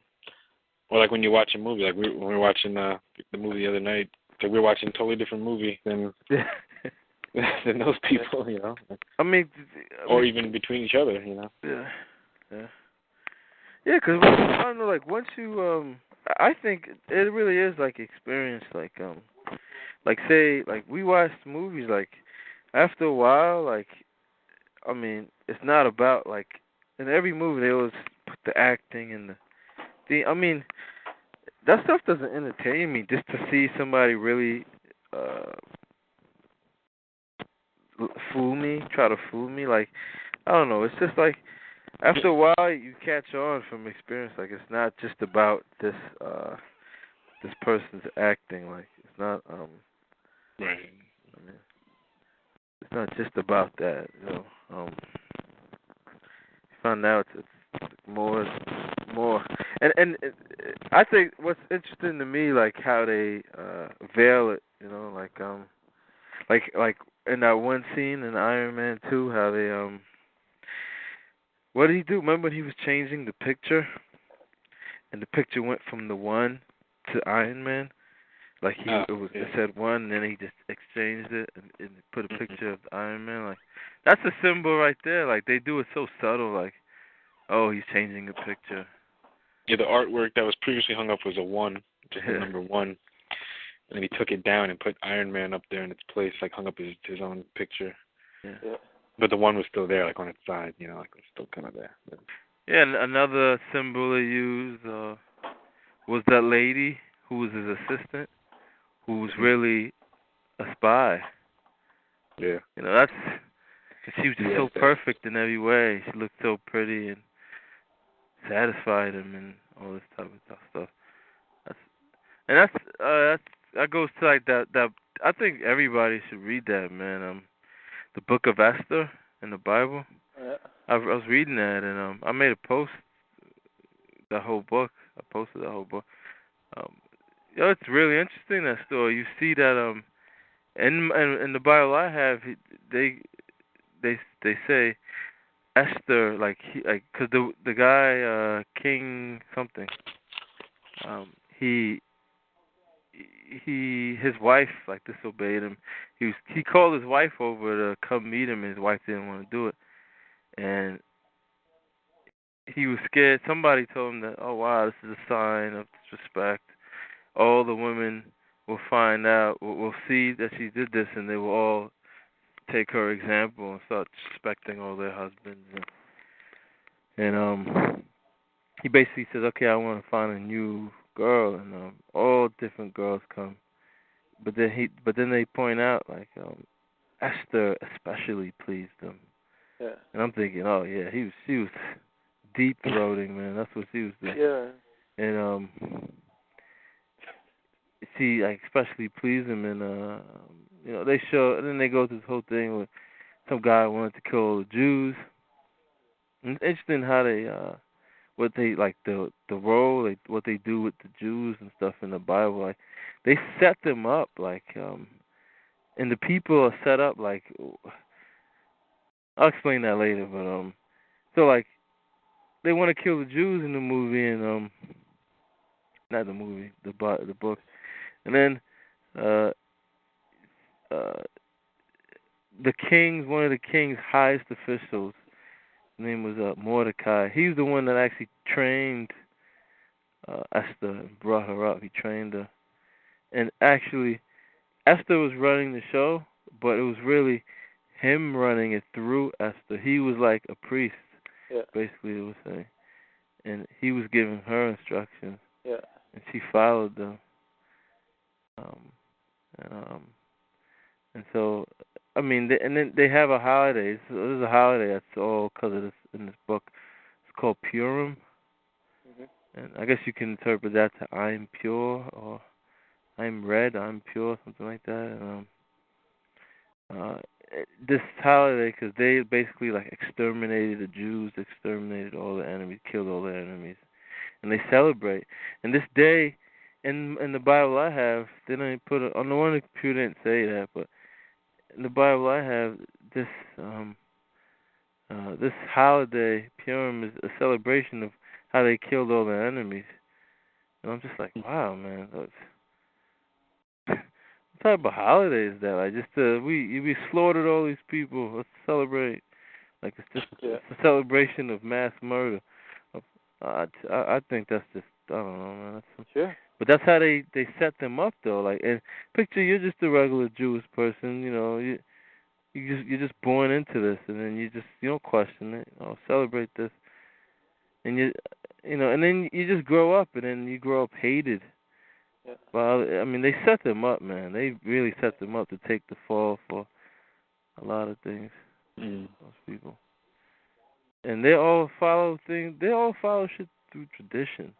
or like when you watch a movie, like when we were watching the movie the other night, it's like we were watching a totally different movie than than those people, I mean, or even between each other, Yeah. Yeah, because I don't know, like once you, I think it really is like experience, like say, like we watched movies, like after a while, like I mean, it's not about like in every movie they always put the acting and I mean, that stuff doesn't entertain me. Just to see somebody really try to fool me, like I don't know. It's just like after a while you catch on from experience. Like it's not just about this person's acting. Like it's not right. I mean, it's not just about that. You find out it's more, and I think what's interesting to me, like how they veil it. Like in that one scene in Iron Man 2, how they what did he do? Remember when he was changing the picture, and the picture went from the one to Iron Man. Like it said one, and then he just exchanged it and put a picture of the Iron Man. Like that's a symbol right there. Like they do it so subtle. Like, oh, he's changing the picture. Yeah, the artwork that was previously hung up was a 1, just the number 1, and then he took it down and put Iron Man up there in its place, like hung up his own picture. Yeah. But the 1 was still there, like on its side, like it was still kind of there. But... Yeah, and another symbol they used was that lady who was his assistant, who was really a spy. Yeah. She was just so perfect in every way. She looked so pretty and satisfied him and all this type of stuff. That goes to like that. I think everybody should read that, man. The Book of Esther in the Bible. Yeah. I was reading that, and I made a post. The whole book. I posted the whole book. It's really interesting, that story. You see that in the Bible I have, they say Esther, cause the guy King something, his wife like disobeyed him. He called his wife over to come meet him, and his wife didn't want to do it, and he was scared. Somebody told him that, oh wow, this is a sign of disrespect. All the women will find out, will see that she did this, and they will all take her example and start respecting all their husbands. And he basically says, okay, I want to find a new girl, and all different girls come. But then they point out like Esther especially pleased him. Yeah. And I'm thinking, oh yeah, she was deep throating, man. That's what she was doing. Yeah. And she like especially pleased him, and they show, and then they go through this whole thing with some guy wanted to kill the Jews. And it's interesting how they what they like the role, what they do with the Jews and stuff in the Bible. Like they set them up like and the people are set up like, I'll explain that later, but so like they want to kill the Jews in the movie, and not the movie, the book. And then one of the king's highest officials, his name was Mordecai. He's the one that actually trained Esther and brought her up. He trained her. And actually, Esther was running the show, but it was really him running it through Esther. He was like a priest, basically, it was saying. And he was giving her instructions. Yeah. And she followed them. And so, I mean, and then they have a holiday. There's a holiday that's all because of this in this book. It's called Purim. Mm-hmm. And I guess you can interpret that to I'm pure, or I'm red, I'm pure, something like that. This holiday, because they basically like exterminated the Jews, exterminated all the enemies, killed all the enemies, and they celebrate. And this day, in the Bible I have, they don't put it on the one computer didn't say that, but in the Bible I have this this holiday, Purim, is a celebration of how they killed all their enemies. And I'm just like, wow, man. What type of holiday is that? Like, just we slaughtered all these people. Let's celebrate. Like, it's just it's a celebration of mass murder. I think that's just, I don't know, man. Sure. But that's how they set them up, though. Like, and picture you're just a regular Jewish person. You know, you're just born into this, and then you don't question it. Celebrate this, and and then you just grow up, and then you grow up hated. Yeah. Well, I mean, they set them up, man. They really set them up to take the fall for a lot of things. Those people, and they all follow things. They all follow shit through tradition.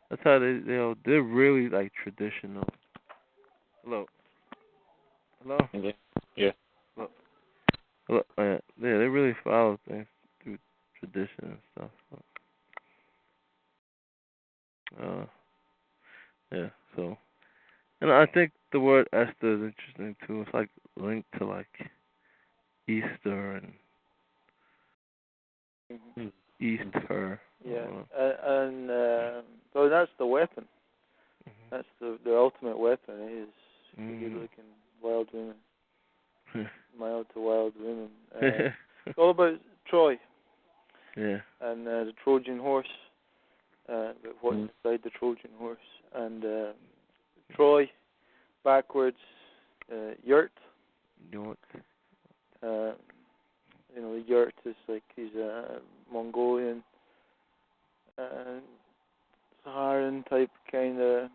That's how they're really like traditional. Hello. Yeah. Hello. Yeah, they really follow things through tradition and stuff. Yeah. So, and I think the word Esther is interesting too. It's like linked to like Easter and Easter. Yeah, so that's the weapon. That's the ultimate weapon. Is good-looking wild women, mild to wild women. It's all about Troy. Yeah. And the Trojan horse. What's inside the Trojan horse? And Troy, backwards, yurt. Yurt is like he's a Mongolian, Saharan type kind of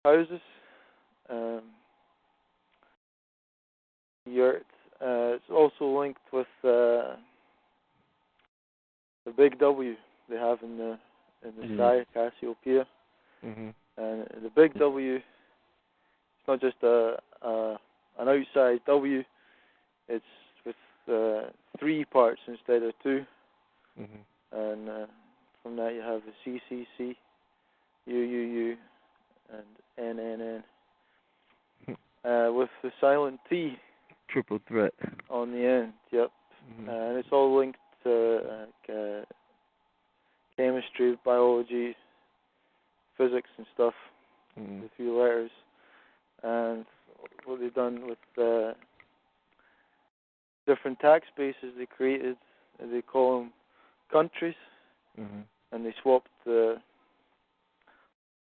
houses. Yurt. It's also linked with the big W they have in the sky, Cassiopeia. And the big W, it's not just an outside W. It's with 3 parts instead of 2. And from that you have the CCC, UUU, and NNN. With the silent T. Triple threat. On the end, yep. And it's all linked to chemistry, biology, physics and stuff. The 3 letters. And what they've done with different tax bases they created, they call them countries, and they swapped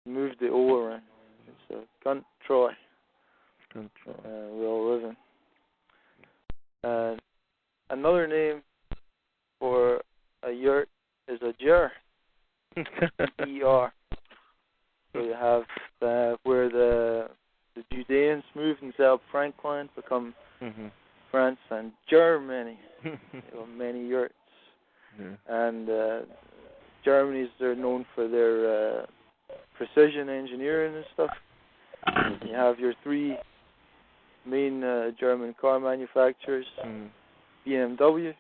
moved the O around. It's Troy. We all live in. And another name for a yurt is a jar. ER. So you have where the Judeans moved and set up Frankland, become France and Germany. There were many yurts. And Germany's they're known for their precision engineering and stuff. You have your 3 main German car manufacturers: BMW,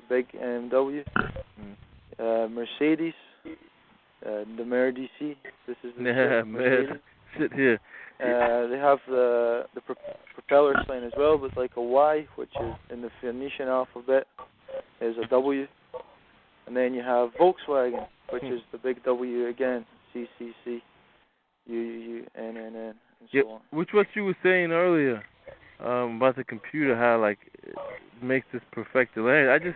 big BMW, Mercedes, the Mercedes. This is the Mercedes. Sit here. They have the propeller sign as well, but like a Y, which is in the Phoenician alphabet, is a W. And then you have Volkswagen, which is the big W again, CCC, UUU, NNN, and so on. Which what you were saying earlier about the computer, how like it makes this perfected language.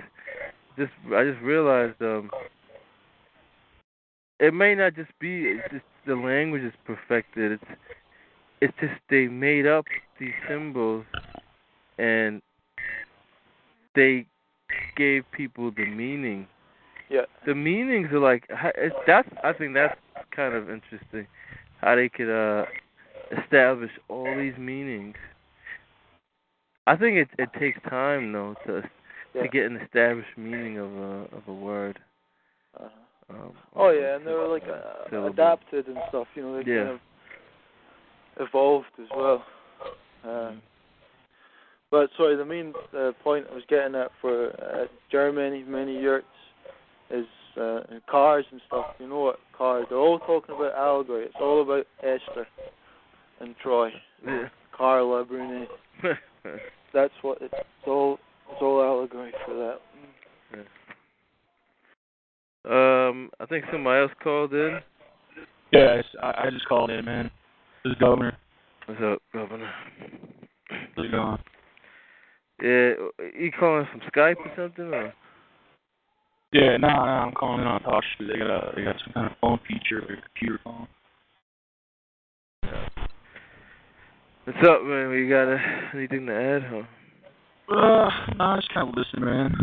I just realized it may not just be it's just the language is perfected. It's just they made up these symbols and they gave people the meaning. Yeah. The meanings are like I think that's kind of interesting how they could establish all these meanings. I think it takes time though to get an established meaning of a word. And they were like adapted and stuff. They kind of evolved as well. But sorry, the main point I was getting at for Germany, many yurts, is cars and stuff. You know what cars? They're all talking about allegory. It's all about Esther and Troy. Yeah. Carla, Bruni. That's what it's all. It's all allegory for that. I think somebody else called in. Yeah, I just called in, man. This is Governor. What's up, Governor? How's it going? Yeah, you calling from Skype or something? Or? Yeah, no, I'm calling in on Talk Shoe. They got some kind of phone feature, or computer phone. What's up, man? You got anything to add, huh? No, I just kind of listen, man.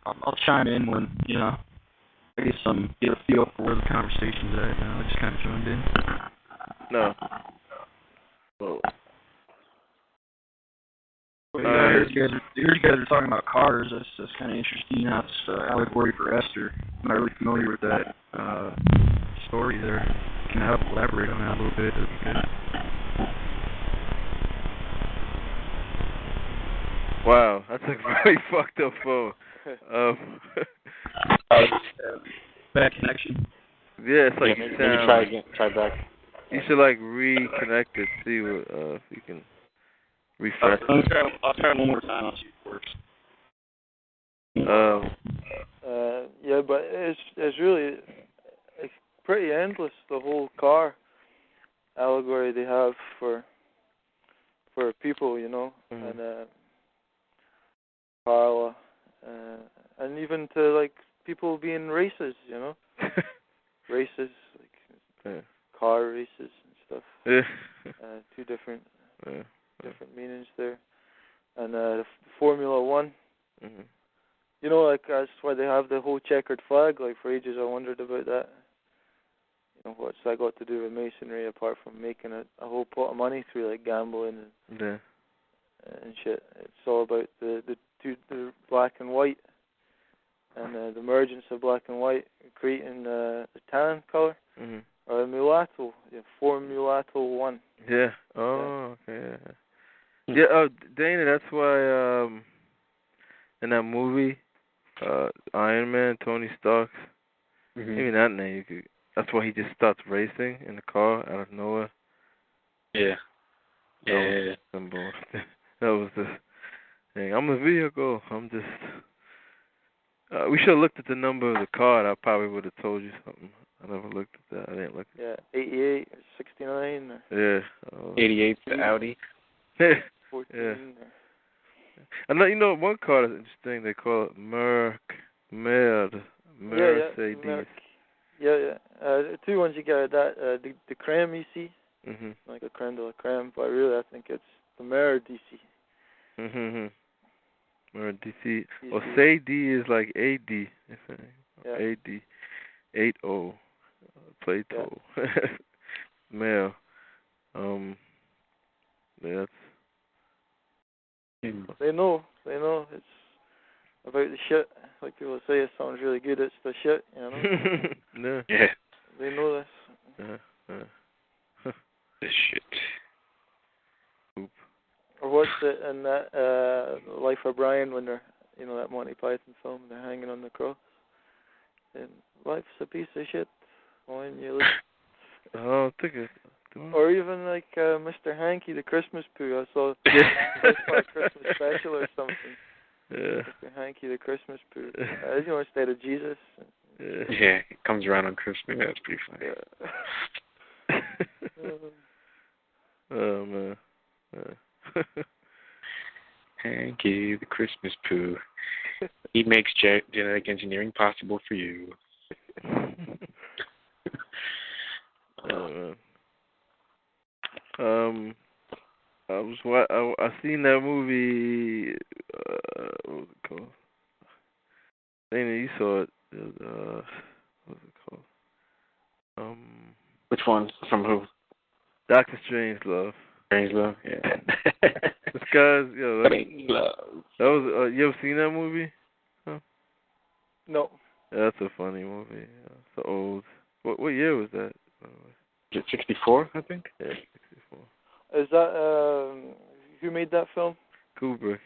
I'll chime in when, I get a feel for where the conversation's at. I just kind of joined in. No. Well, I heard you guys are talking about cars. That's kind of interesting. How it's allegory for Esther. I'm not really familiar with that story there. Can I elaborate on that a little bit? That'd be good. wow, that's a very fucked up phone. Bad connection. Yeah, it's like maybe try again. Try back. You should like reconnect it. See what if you can refresh. I'll try one more time. I'll see if it works. Yeah, but it's really pretty endless. The whole car allegory they have for people, and Carla, and even to like people being races, races like car races and stuff. Yeah. Two different meanings there, and the Formula One. Mm-hmm. Like that's why they have the whole checkered flag. Like for ages, I wondered about that. What's that got to do with masonry apart from making a whole pot of money through like gambling and shit? It's all about the black and white and the emergence of black and white creating the tan color or mulatto, Formulato 1. Yeah. Oh, okay. Yeah. Oh, Dana, that's why in that movie, Iron Man, Tony Stark, maybe that name that's why he just starts racing in the car out of nowhere. Yeah. That was the thing. I'm a vehicle. I'm just. We should have looked at the number of the car. And I probably would have told you something. I never looked at that. I didn't look. Yeah, 88 or 69. Or 88, the Audi. 14. Yeah. And one car is interesting. They call it Mercedes. Yeah. The two ones you get are that the creme you see, like a creme de la creme, but really I think it's the Mer DC. Mer DC. Or say D is like AD. Yeah. AD. 80. Plato. Male. Yeah, They know it's about the shit. Like people say, it sounds really good. It's the shit, Yeah. They know this. This shit. Oop. Or what's it in that Life of Brian when they're, that Monty Python film, they're hanging on the cross. And life's a piece of shit when you look. Oh, I think it. Or even like Mr. Hanky, the Christmas poo. I saw a Christmas special or something. Yeah. Mr. Hanky, the Christmas poo. Instead of Jesus. Yeah, it comes around on Christmas. That's pretty funny. Yeah. Oh man. Hanky, the Christmas poo. He makes genetic engineering possible for you. Oh man. I seen that movie. What was it called? Dana, you saw it. What was it called? Which one? From who? Doctor Strangelove. Strangelove. Yeah. This guy's Strangelove. That was. You ever seen that movie? Huh? No. Yeah, that's a funny movie. It's old. What year was that? 64, I think. Yeah, 64. Is that who made that film? Kubrick.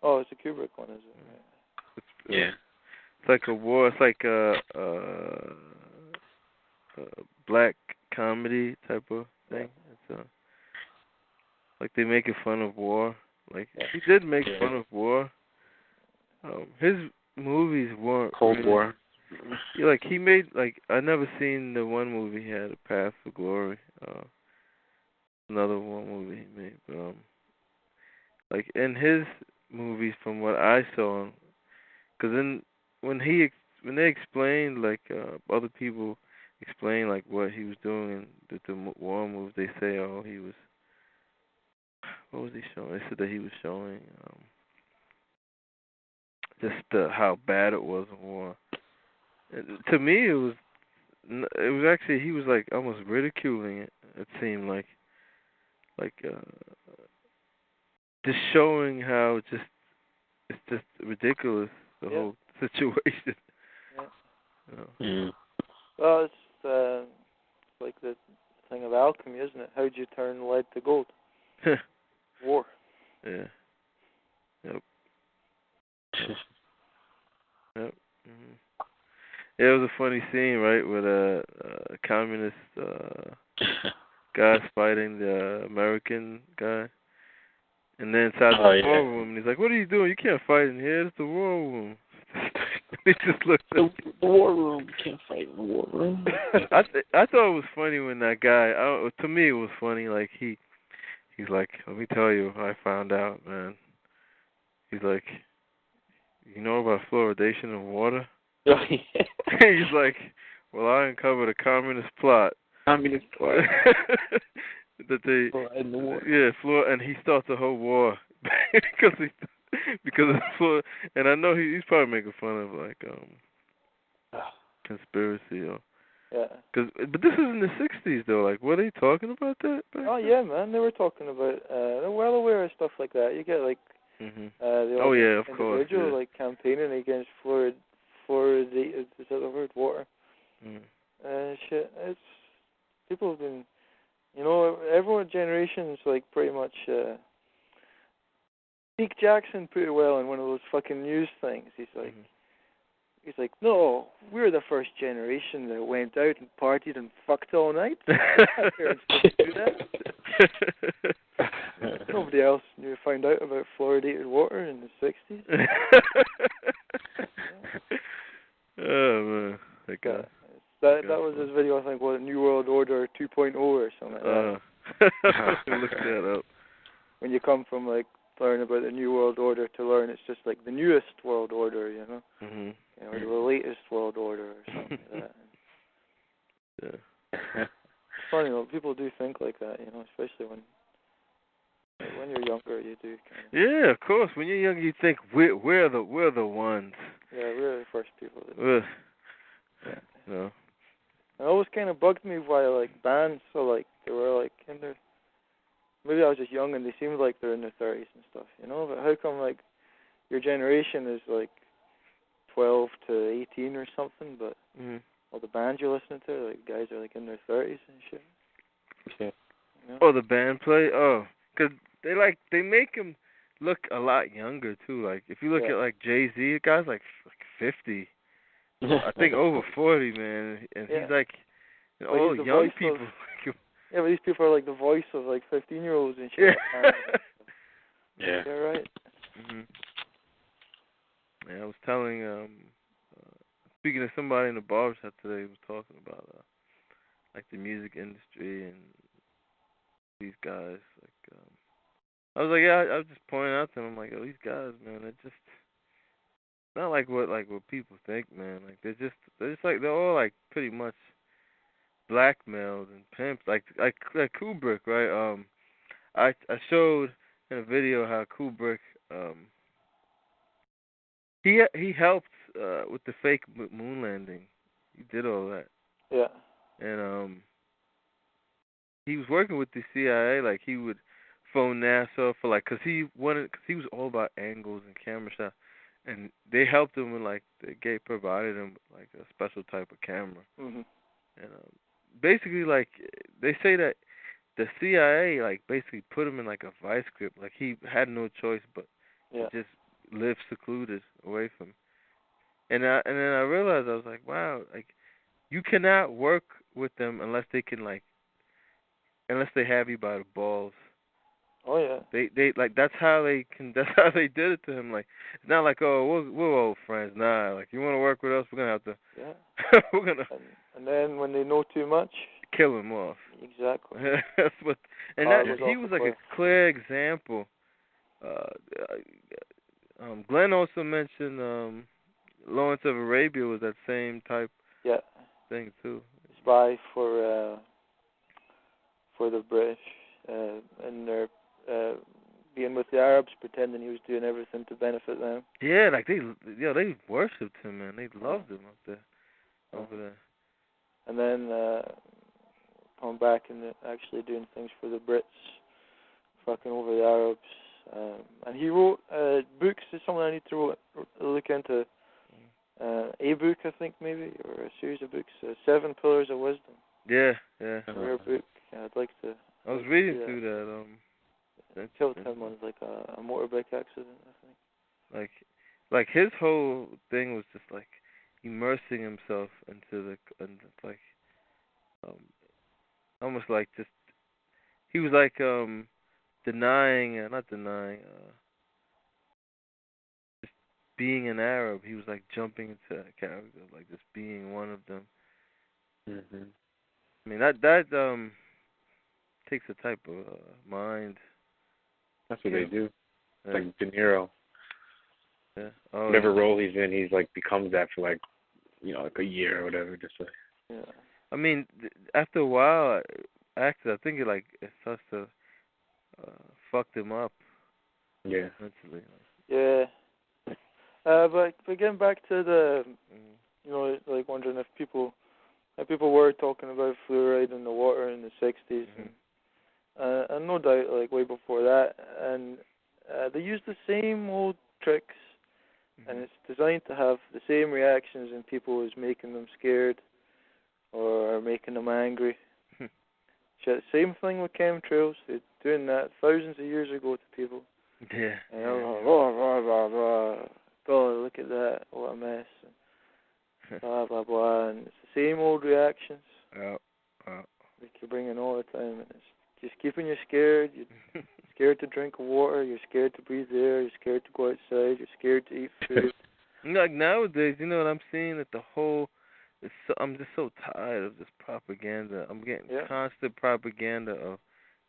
Oh, it's a Kubrick one, is it? Yeah. It's like a war. It's like a black comedy type of thing. It's like they making fun of war. Like he did make fun of war. His movies weren't Cold really, War. Yeah, like he made like I never seen the one movie he had, A Path for Glory. Another one movie he made, but like in his movies, from what I saw, because when they explained like other people explain like what he was doing in the war movies, they say, oh, he was, what was he showing? They said that he was showing just how bad it was in war. And to me, it was actually, he was like almost ridiculing it. It seemed like just showing how it's just ridiculous, the whole situation. Yeah. Well, it's like the thing of alchemy, isn't it? How'd you turn lead to gold? War. Yeah. Yep. Yep. Mm-hmm. Yeah, it was a funny scene, right, with a communist guys fighting the American guy. And then inside the war room, and he's like, "What are you doing? You can't fight in here. It's the war room." He just looked at the war room. You can't fight in the war room. I thought it was funny when that guy. To me, it was funny. Like he's like, "Let me tell you, I found out, man." He's like, "You know about fluoridation of water?" He's like, "Well, I uncovered a communist plot." Communist plot. That they, in the war. Yeah, and he starts a whole war because of Florida. And I know he's probably making fun of like conspiracy or but this is in the '60s though. Like, were they talking about that? Oh yeah, man, they were talking about. They're well aware of stuff like that. You get like of course, individual like campaigning against fluoridated, is that the word, water? Shit, it's people have been. You know, everyone generations like pretty much. Zeke Jackson put it well in one of those fucking news things. He's like, no, we're the first generation that went out and partied and fucked all night. Our parents didn't do that. Nobody else found out about fluoridated water in the '60s. Oh man, that was his video. I think was New World Order 2.0 or something like that. Look that up. When you come from like learn about the New World Order to learn it's just like the newest World Order, you know, you know, or the latest World Order or something like that. It's funny though, people do think like that, you know, especially when you're younger, you do. Yeah, of course. When you're younger, you think we're the ones. Yeah, we're the first people. No. It always kind of bugged me why like bands, so like they were like in their. Maybe I was just young and they seemed like they're in their 30s and stuff, you know. But how come like your generation is like 12 to 18 or something, but all the bands you're listening to, like guys are like in their 30s and shit. Yeah. You know? Oh, the band play? Oh, because they make them look a lot younger too. Like if you look at like Jay-Z, the guy's like 50. I think over 40, man, and he's like all young people. Yeah, but these people are like the voice of like 15-year-olds and shit. Yeah. Yeah, right. Yeah, I was telling, speaking to somebody in the barbershop today, who was talking about like the music industry and these guys. Like, I was like, yeah, I was just pointing out to them, I'm like, oh, these guys, man, they're just not like what people think, man. Like they're just like they're all like pretty much blackmailed and pimps, like Kubrick, right? I showed in a video how Kubrick, he helped with the fake moon landing. He did all that. Yeah. And he was working with the CIA. Like he would phone NASA for like, cause he was all about angles and camera shots, and they helped him with like they provided him with like a special type of camera. And basically, like they say that the CIA like basically put him in like a vice grip. Like he had no choice but to just live secluded away from. And then I realized, I was like, wow, like you cannot work with them unless they have you by the balls. Oh yeah. They like that's how they did it to him. Like it's not like, oh, we're old friends. Nah, like you want to work with us, we're gonna have to. Yeah. We're gonna. And then when they know too much, kill him off. Exactly. That's what. And he was like a clear example. Glenn also mentioned Lawrence of Arabia was that same type thing too. Spy for the British, and they're being with the Arabs, pretending he was doing everything to benefit them. Yeah, like they worshipped him, man. They loved him up there, over there. And then coming back and actually doing things for the Brits, fucking over the Arabs. And he wrote books. Is something I need to look into. A book, I think, maybe, or a series of books. 7 Pillars of Wisdom. Yeah. A rare book. I'd like to. I was reading through that. Killed him on like a motorbike accident, I think. Like his whole thing was just like immersing himself into like almost like just he was like not denying just being an Arab. He was like jumping into a character, like just being one of them. Mhm. I mean that takes a type of mind. That's what they do. It's like De Niro. Yeah. Whatever role he's in, he's like becomes that for like, like a year or whatever. Just like. Yeah. I mean, after a while, actually, I think it starts to fuck them up. Yeah. Mentally. Yeah. But getting back to the, like wondering if people were talking about fluoride in the water in the 60s, and no doubt, like way before that, and they use the same old tricks, and it's designed to have the same reactions in people as making them scared or making them angry. Same thing with chemtrails. They're doing that thousands of years ago to people. Yeah. And they're like, blah, blah, blah, blah. Oh, look at that. What a mess. And blah, blah, blah. And it's the same old reactions. Like you're bringing all the time. And it's just keeping you scared. You're scared to drink water. You're scared to breathe air. You're scared to go outside. You're scared to eat food. Like nowadays, you know what I'm seeing? That the whole... I'm just so tired of this propaganda. I'm getting constant propaganda of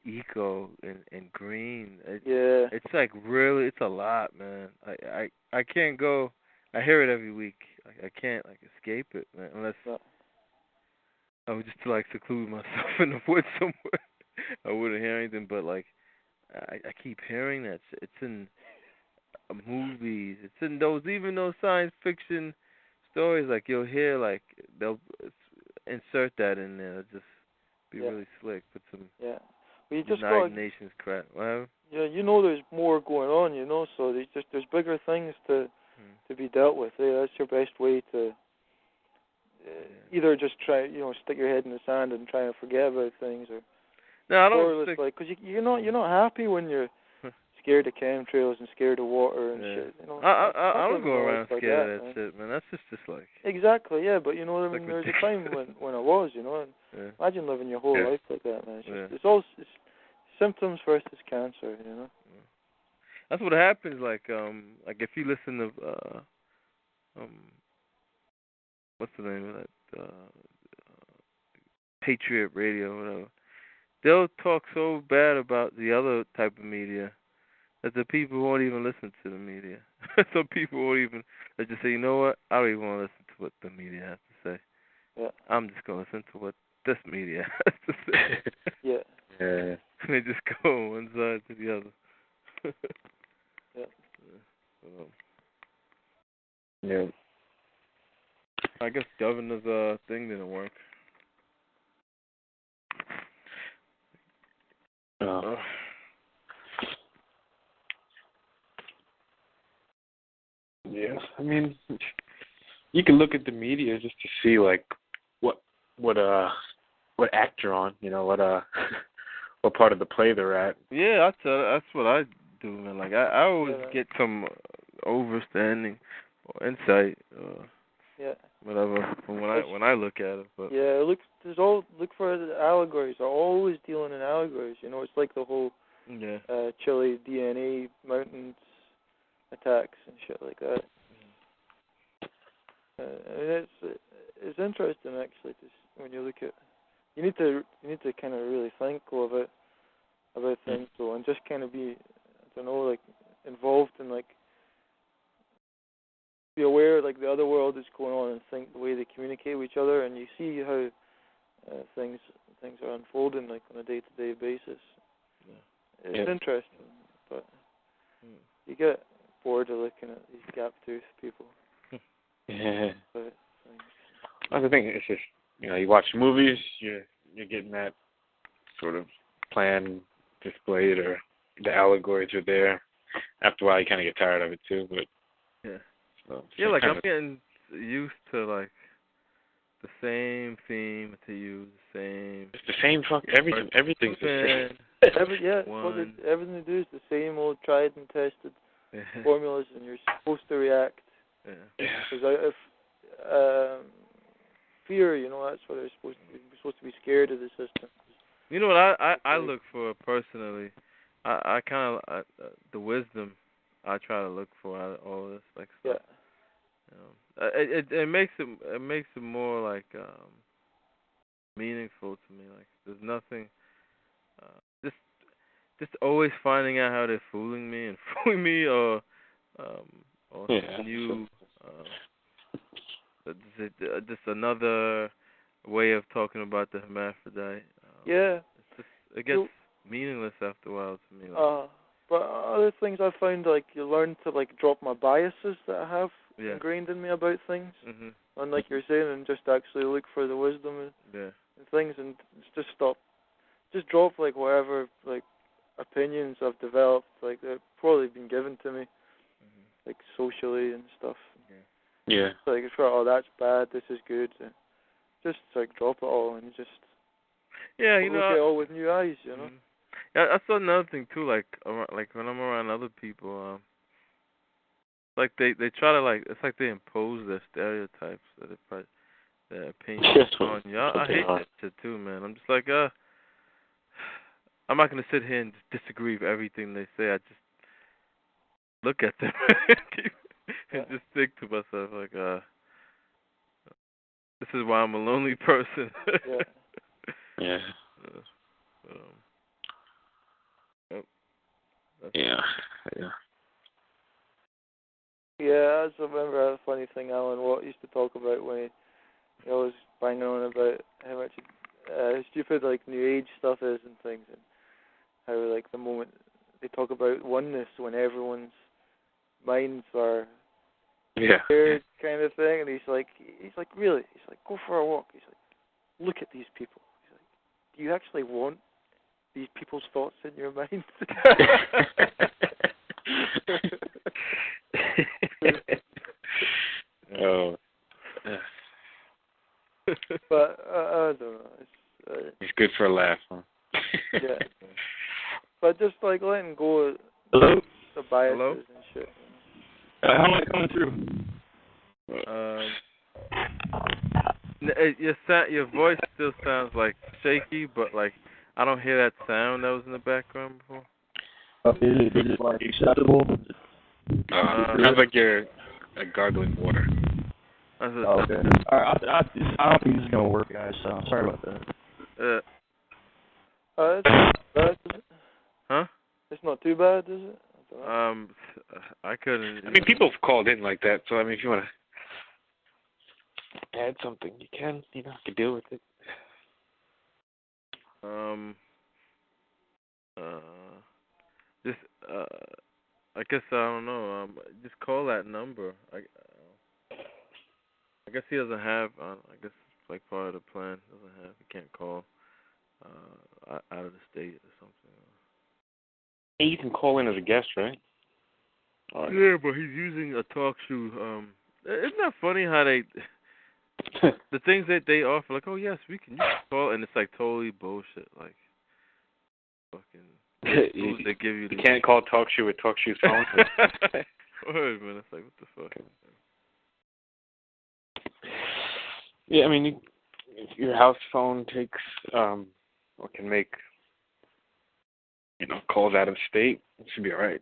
eco and green. It's like really, it's a lot, man. I can't go. I hear it every week. I can't like escape it, man, unless I would just like seclude myself in the woods somewhere. I wouldn't hear anything, but like I keep hearing that. It's in movies. It's in those science fiction stories. Like you'll hear like they'll insert that in there. It'll just be really slick. Put some well, you just United Nations crap. Whatever. Yeah, there's more going on. So there's bigger things to be dealt with. That's your best way to either just try, stick your head in the sand and try and forget about things, or no, I don't think because you're not happy when you're scared of chemtrails and scared of water and shit. I don't go around scared of that shit, man. That's just like exactly, yeah. But what I mean, there's a time when I was, and imagine living your whole life like that, man. It's all symptoms versus cancer, That's what happens. Like if you listen to what's the name of that Patriot Radio, whatever. They'll talk so bad about the other type of media that the people won't even listen to the media. Some people won't even. They just say, you know what? I don't even want to listen to what the media has to say. Yeah. I'm just going to listen to what this media has to say. Yeah. And they just go on one side to the other. Yeah. I guess governor's thing didn't work. Yeah, I mean, you can look at the media just to see like what act you're on, what what part of the play they're at. Yeah, that's what I do, man. Like I always get some overstanding or insight, whatever, from when I look at it. But look for the allegories. They're always dealing in allegories. You know, it's like the whole Chile DNA mountains attacks and shit like that. And it's interesting actually when you look at. You need to kind of really think about things, though, and just kind of be, I don't know, like involved in like be aware like the other world is going on and think the way they communicate with each other, and you see how things are unfolding like on a day-to-day basis. It's interesting, but you get bored of looking at these gap-toothed people. But, that's the thing. It's just, you know, you watch movies, you're getting that sort of plan displayed, or the allegories are there. After a while, you kind of get tired of it too. But like I'm getting used to like the same theme to use, the same. It's the same everything's the same. Everything they do is the same old tried and tested formulas, and you're supposed to react. Because fear, you know, that's what they're supposed to be. We're supposed to be scared of the system. You know what I look for personally? I kind of the wisdom I try to look for out of all this like stuff. It makes it more like meaningful to me. Like there's nothing. Just always finding out how they're fooling me or new. Just another way of talking about the hermaphrodite. It gets meaningless after a while to me. Like. But other things I found, like you learn to like drop my biases that I have ingrained in me about things, and like you're saying, and just actually look for the wisdom and things, and just drop like whatever like opinions I've developed, like they've probably been given to me, like socially and stuff. Yeah. Like it's oh, that's bad. This is good. And just like drop it all and just you know, look at it all with new eyes. You know. Yeah, that's another thing too. Like when I'm around other people, like they try to like it's like they impose their stereotypes, their opinions on you. I hate that shit too, man. I'm just like I'm not gonna sit here and just disagree with everything they say. I just look at them and just think to myself like, this is why I'm a lonely person. Yeah. Yeah, I just remember a funny thing Alan Watt used to talk about when he always banging on about how much stupid like New Age stuff is and things, and how like the moment they talk about oneness when everyone's minds are scared kind of thing, and he's like really, he's like go for a walk. He's like look at these people. He's like, do you actually want these people's thoughts in your mind? But I don't know. It's good for a laugh, huh? Yeah. But just like letting go of the biases and shit. How am I coming through? Your voice still sounds like shaky, but like I don't hear that sound that was in the background before. Is it like acceptable? Sounds like you're gargling water. Okay. All right, I don't think this is gonna work, guys. So sorry about that. Huh? It's not too bad, is it? I couldn't. I mean, people have called in like that, so I mean, if you want to add something, you can. You know, you can deal with it. I guess I don't know. Just call that number. I guess he doesn't have. I guess it's like part of the plan. Doesn't have. He can't call out of the state or something. Hey, you can call in as a guest, right? Yeah, but he's using a talk shoe. Isn't that funny how they the things that they offer? Like, oh yes, you can call, and it's like totally bullshit. Like, fucking you, they give you. You can't call TalkShoe with TalkShoe's phone. Word, man. It's like, what the fuck? Yeah, I mean, your house phone takes, or can make, calls out of state. It should be all right,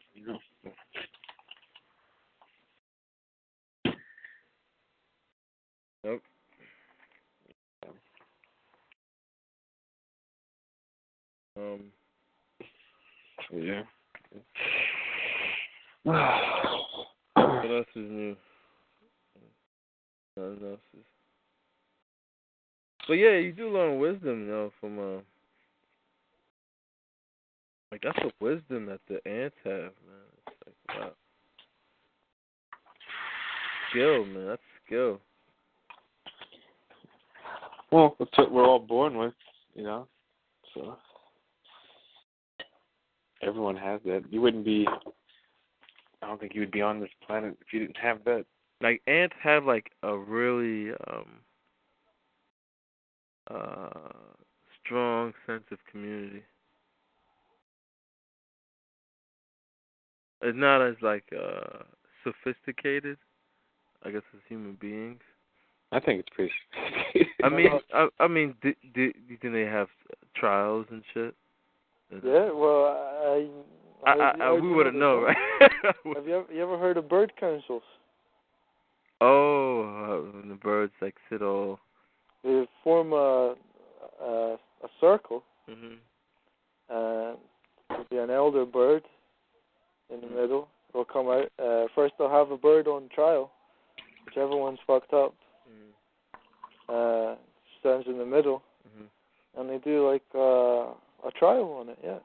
Nope. Yeah. What else is new? Nothing else is. But yeah, you do learn wisdom, from like that's a wisdom that the ants have, man. It's like, wow. Skill, man. That's skill. Well, that's what we're all born with, so everyone has that. You wouldn't be, I don't think you would be on this planet if you didn't have that. Like, ants have, like, a really strong sense of community. It's not as, like, sophisticated, I guess, as human beings. I think it's pretty. I mean, do you think they have trials and shit? Yeah, well, we wouldn't know, right? Have you ever heard of bird councils? Oh, when the birds like sit all. They form a circle. Mhm. And there'll be an elder bird in the middle. They'll come out. First, they'll have a bird on trial, whichever one's fucked up. Stands in the middle, and they do like a trial on it, yeah.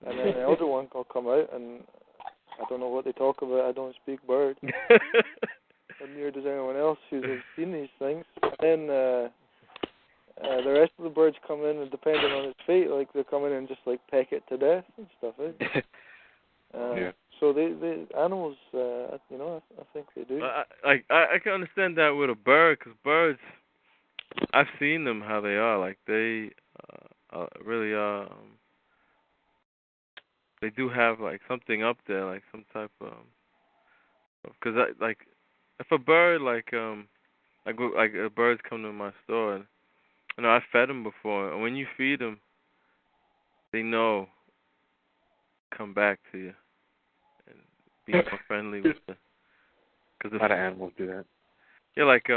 And then the elder one will come out, and I don't know what they talk about. I don't speak bird, and neither does anyone else who's seen these things. And then the rest of the birds come in, and depending on its fate, like they come in and just like peck it to death and stuff. Yeah. So the animals, I think they do. I can understand that with a bird, because birds, I've seen them how they are. Like they really are. They do have like something up there, like some type of. Because if a bird like birds come to my store, and I fed them before, and when you feed them, they know. Come back to you and be more friendly with them. Cause a lot of animals do that. Yeah, like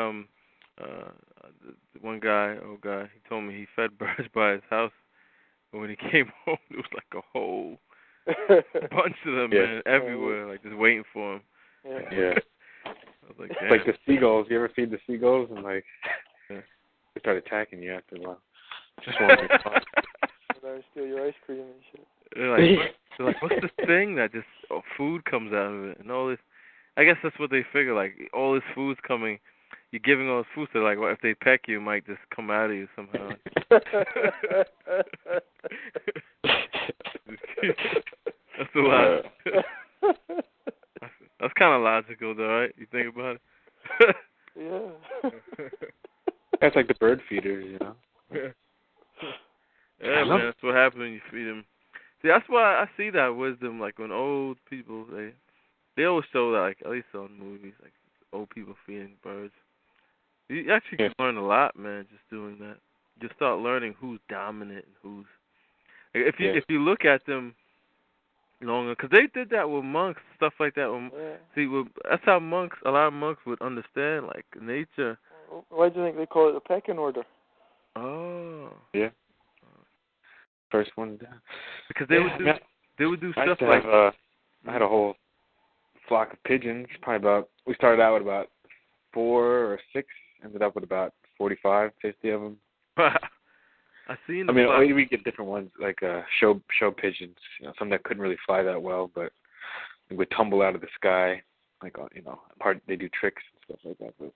one guy, old guy, he told me he fed birds by his house, and when he came home, there was like a whole bunch of them, man, everywhere, like just waiting for him. Yeah. I was like, damn. Like the seagulls. You ever feed the seagulls and like they start attacking you after a while? Just one thing. They steal your ice cream and shit. They're like, what's this thing that just food comes out of it and all this? I guess that's what they figure. Like all this food's coming. You're giving all this food, so like, well, if they peck you, it might just come out of you somehow. That's a lot. That's kind of logical, though, right? You think about it. Yeah. That's like the bird feeders, Yeah, man. That's what happens when you feed them. See, that's why I see that wisdom. Like when old people, they always show that, like at least on movies, like old people feeding birds. You actually can learn a lot, man, just doing that. You start learning who's dominant and who's. Like, if you look at them longer, because they did that with monks, stuff like that. See, that's how a lot of monks would understand, like nature. Why do you think they call it the pecking order? Oh. Yeah. First one down. Because they would do stuff like. I had a whole flock of pigeons. We started out with about 4 or 6. Ended up with about 45, 50 of them. I seen. We get different ones, like show pigeons. Some that couldn't really fly that well, but they would tumble out of the sky. Like they do tricks and stuff like that. But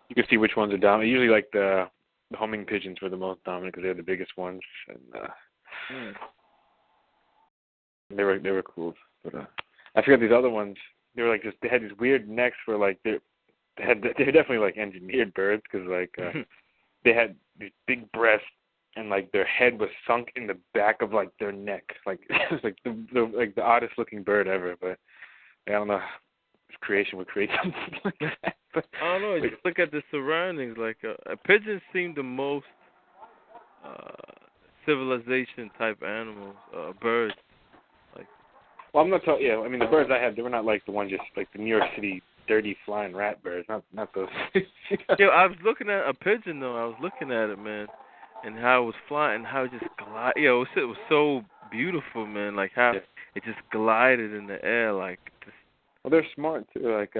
you can see which ones are dominant. Usually, like the homing pigeons were the most dominant because they're the biggest ones, and they were cool. But I forget these other ones. They were like they had these weird necks where like they're definitely like engineered birds because like they had these big breasts and like their head was sunk in the back of like their neck. Like it was like the oddest looking bird ever. But I don't know if creation would create something like that. But, I don't know. Just look at the surroundings. Like pigeons seem the most civilization type animals, birds. Like, well, I'm not talking. Yeah, I mean the birds I had, they were not like the ones just like the New York City dirty flying rat birds. Not those. yeah, I was looking at a pigeon though. I was looking at it, man, and how it was flying, how it just glide. Yeah, it was so beautiful, man. Like how it just glided in the air, like just. Well, they're smart too. Like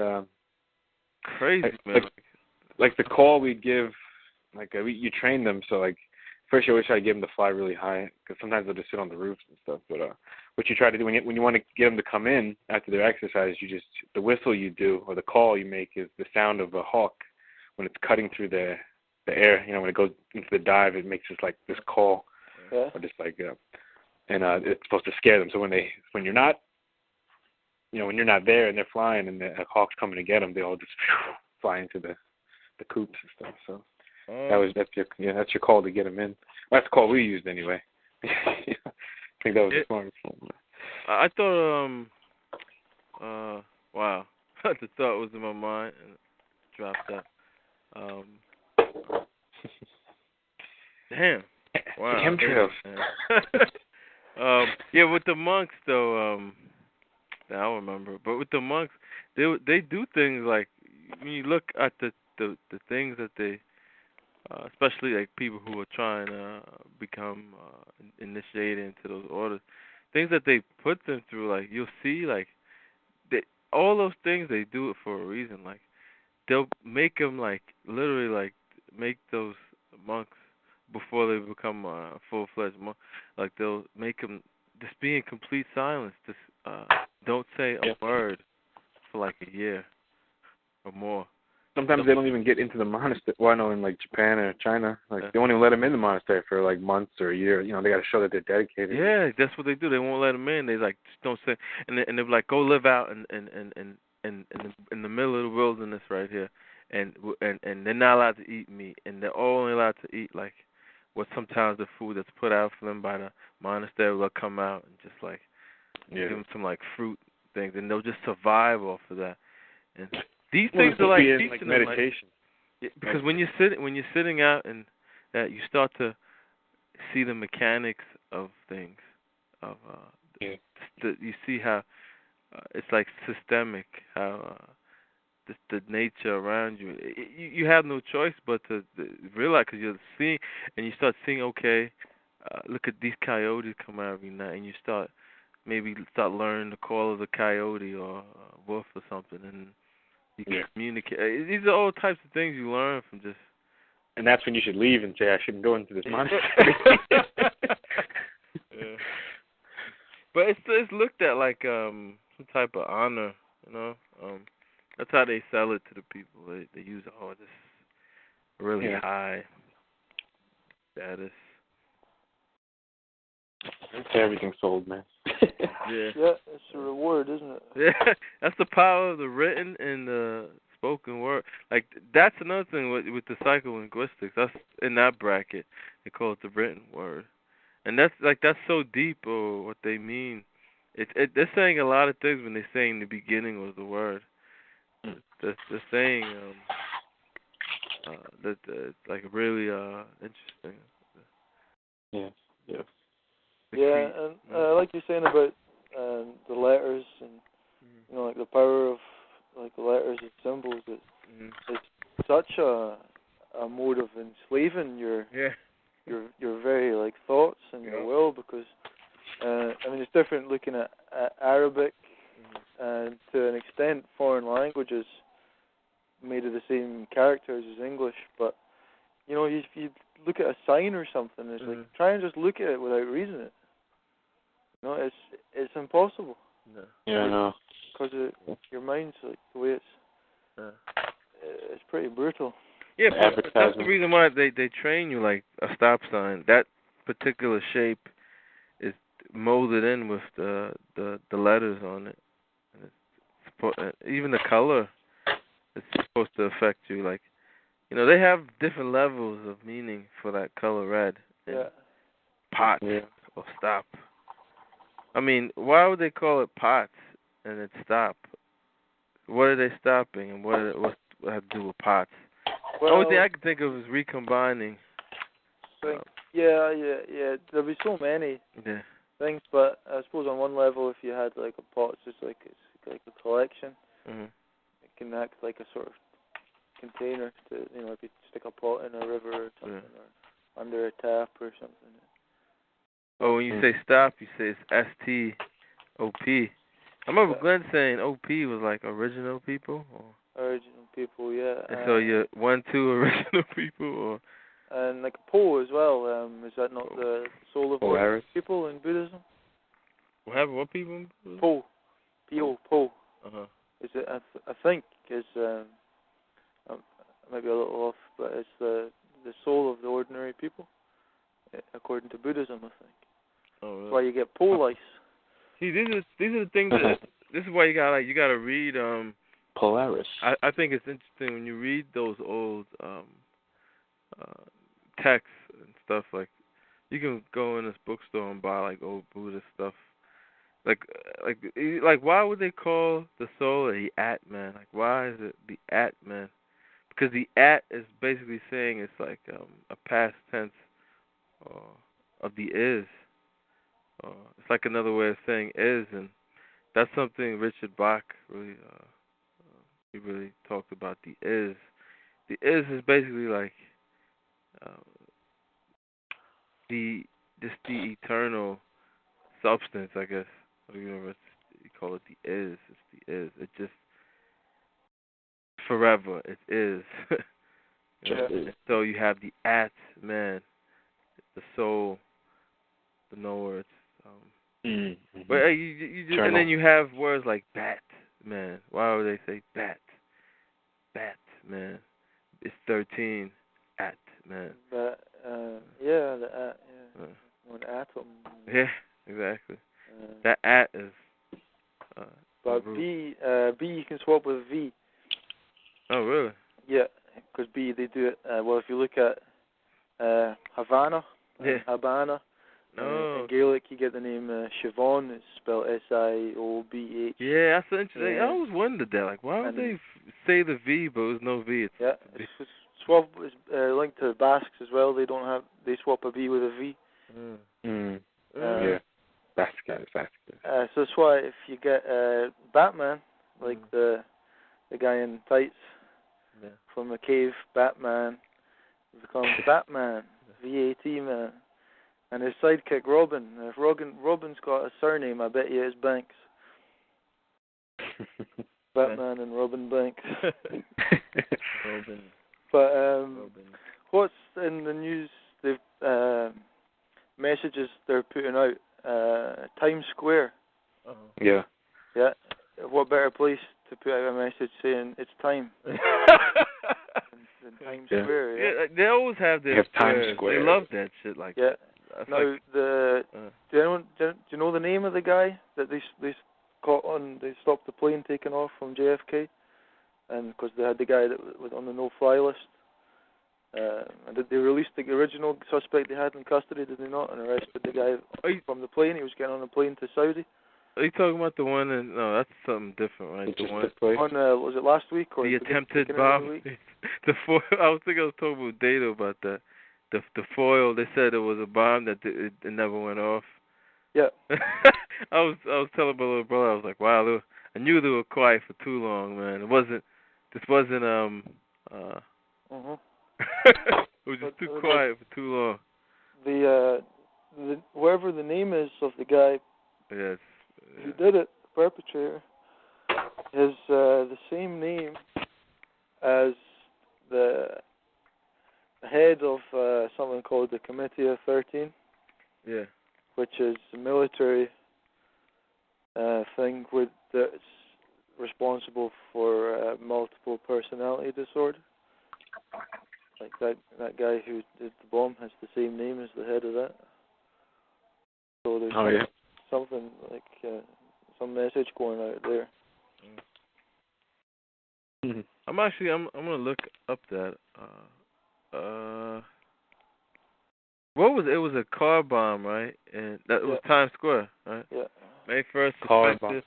crazy, man. Like the call we give, like you train them. So like first you always try to get them to fly really high, because sometimes they'll just sit on the roofs and stuff. But what you try to do when you want to get them to come in after their exercise, the whistle you do or the call you make is the sound of a hawk when it's cutting through the air. You know, when it goes into the dive, it makes this call, or just like and it's supposed to scare them. So when you're not, when you're not there and they're flying and the hawk's coming to get them, they all just fly into the coops and stuff. So that's your call to get them in. That's the call we used anyway. I think that was the smartest one. I thought wow, the thought was in my mind and dropped that. Damn. Wow. Chemtrails. Yeah, with the monks though, I don't remember. But with the monks, they do things like when you look at the things that they, especially like people who are trying to become initiated into those orders, things that they put them through. Like you'll see, like all those things they do it for a reason. Like they'll make them like literally like make those monks before they become full-fledged monks. Like they'll make them just be in complete silence. Just don't say a word for like a year or more. Sometimes they don't even get into the monastery. Well, I know in like Japan or China, like they won't even let them in the monastery for like months or a year. You know, they got to show that they're dedicated. Yeah, that's what they do. They won't let them in. They like just don't say, and they're like, go live out in the middle of the wilderness right here, and they're not allowed to eat meat, and they're only allowed to eat like what sometimes the food that's put out for them by the monastery will come out and just like give them some like fruit things, and they'll just survive off of that. And these things are like teaching like them, meditation. because when you're sitting out and that you start to see the mechanics of things, of you see how it's like systemic, how the nature around you. You have no choice but to realize, because you're seeing, and you start seeing, okay, look at these coyotes come out every night, and you start learning the call of the coyote or wolf or something, and you can communicate. These are all types of things you learn from just. And that's when you should leave and say, I shouldn't go into this monastery. Yeah. But it's looked at like some type of honor, you know. That's how they sell it to the people. They use all this really high status. Everything's sold, man. Yeah, it's a reward, isn't it? Yeah, that's the power of the written and the spoken word. Like that's another thing with the psycholinguistics. That's in that bracket. They call it the written word, and that's so deep. Or what they mean. They're saying a lot of things when they're saying the beginning was the word. They're saying that it's like really interesting. Yeah. Yeah, and like you're saying about the letters and like the power of like the letters and symbols. It's such a mode of enslaving your very like thoughts and your will, because I mean it's different looking at Arabic and to an extent foreign languages made of the same characters as English, but if you look at a sign or something, it's like try and just look at it without reading it. It's impossible. No. Yeah, I know. Because your mind's like the way it's pretty brutal. Yeah, but that's the reason why they train you like a stop sign. That particular shape is molded in with the letters on it. And even the color is supposed to affect you. Like, they have different levels of meaning for that color red, Yeah. pot or stop. I mean, why would they call it pots and it's stop? What are they stopping, and what have to do with pots? Well, The only thing I can think of is recombining. Yeah. There'll be so many things, but I suppose on one level, if you had like a pot, it's just like a collection. Mm-hmm. It can act like a sort of container to, if you stick a pot in a river or something, or under a tap or something. Oh, when you say stop, you say it's S-T-O-P. I remember Glenn saying O-P was like original people. Original people, yeah. And so you're 1, 2 original people, or? And like Po as well. Is that not the soul of ordinary people in Buddhism? What people? Po. P-O, Po. Uh-huh. Is it? I think is. I might be a little off, but it's the soul of the ordinary people, according to Buddhism, I think. Oh, really? That's why you get Po lice. See, these are the things that. This is why you gotta read. Polaris. I think it's interesting when you read those old texts and stuff. Like, you can go in this bookstore and buy like old Buddhist stuff. Like why would they call the soul the Atman? Like, why is it the Atman? Because the At is basically saying it's like a past tense of the is. It's like another way of saying is, and that's something Richard Bach really he really talked about. The is. The is basically like the eternal substance, I guess, of the universe. You call it the is. It's the is. It just forever. It is. So you have the Atman, the soul, the knower. But you just, and then you have words like Batman. Why would they say Batman? It's 13 Atman. The one atom. Yeah, exactly. That at is. But B you can swap with V. Oh, really? Yeah, because B they do it. Well, if you look at Havana, Habana. In Gaelic, you get the name Siobhan. It's spelled S-I-O-B-H. Yeah, that's interesting. I always wondered that. Like, why would they say the V, but there's no V? It's swap is linked to the Basques as well. They swap a B with a V. Basque. So that's why if you get Batman, like the guy in tights from the cave, Batman becomes Batman, V-A-T man. And his sidekick, Robin. If Robin's got a surname, I bet he is Banks. Batman and Robin Banks. Robin. But what's in the news? They've messages they're putting out. Times Square. Yeah. Yeah. What better place to put out a message saying it's time? than Times Square. Yeah. They always have their Times Square. They love that shit. Like. Yeah. Now, like, do you know the name of the guy that they caught on? They stopped the plane taking off from JFK, and because they had the guy that was on the no-fly list, and they released the original suspect they had in custody, did they not? And arrested the guy from the plane. He was getting on a plane to Saudi. Are you talking about the one? No, that's something different, right? The one on was it last week or the attempted bomb? The foil. I was talking with Dado about that. The foil. They said it was a bomb that it never went off. Yeah. I was telling my little brother. I was like, wow, I knew they were quiet for too long, man. This wasn't. It was just too quiet for too long. The whoever the name is of the guy. Yes. Who did it? The perpetrator. Is the same name as the head of something called the Committee of 13. Yeah. Which is a military thing that's responsible for multiple personality disorder. Like that guy who did the bomb has the same name as the head of that. So there's something like some message going out there. I'm gonna look up that. What was it? It was a car bomb, right? And that was Times Square, right? Yeah. May 1st, Car suspected.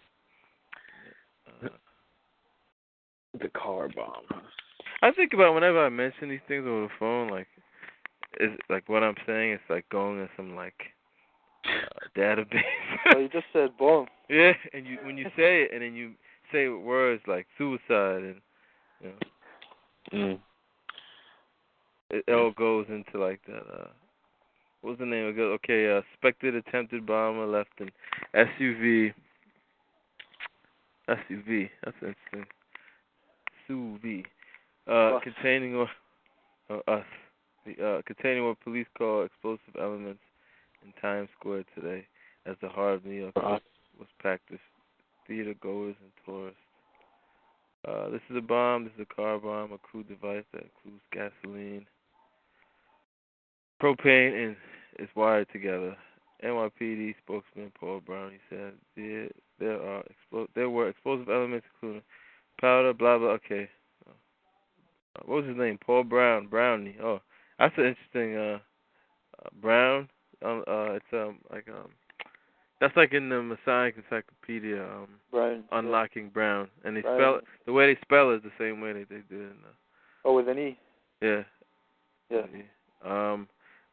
The car bomb. I think about whenever I mention these things over the phone, like, is like what I'm saying is like going in some like database. Well, you just said bomb. Yeah, and when you say it, and then you say words like suicide, and it all goes into like that. What's the name? Okay, suspected attempted bomber left an SUV. That's interesting. SUV. Containing containing what police call explosive elements in Times Square today, as the heart of New York was packed with theater goers and tourists. This is a bomb. This is a car bomb, a crude device that includes gasoline, propane, and is wired together. NYPD spokesman Paul Brown, he said there were explosive elements including powder, blah blah. Okay, what was his name? Paul Brown, Brownie. Oh, that's an interesting Brown. It's that's like in the Masonic Encyclopedia. Brown. Unlocking Brown, and they Brown. spell it the way they spell it is the same way they did in with an E. Yeah. Yeah.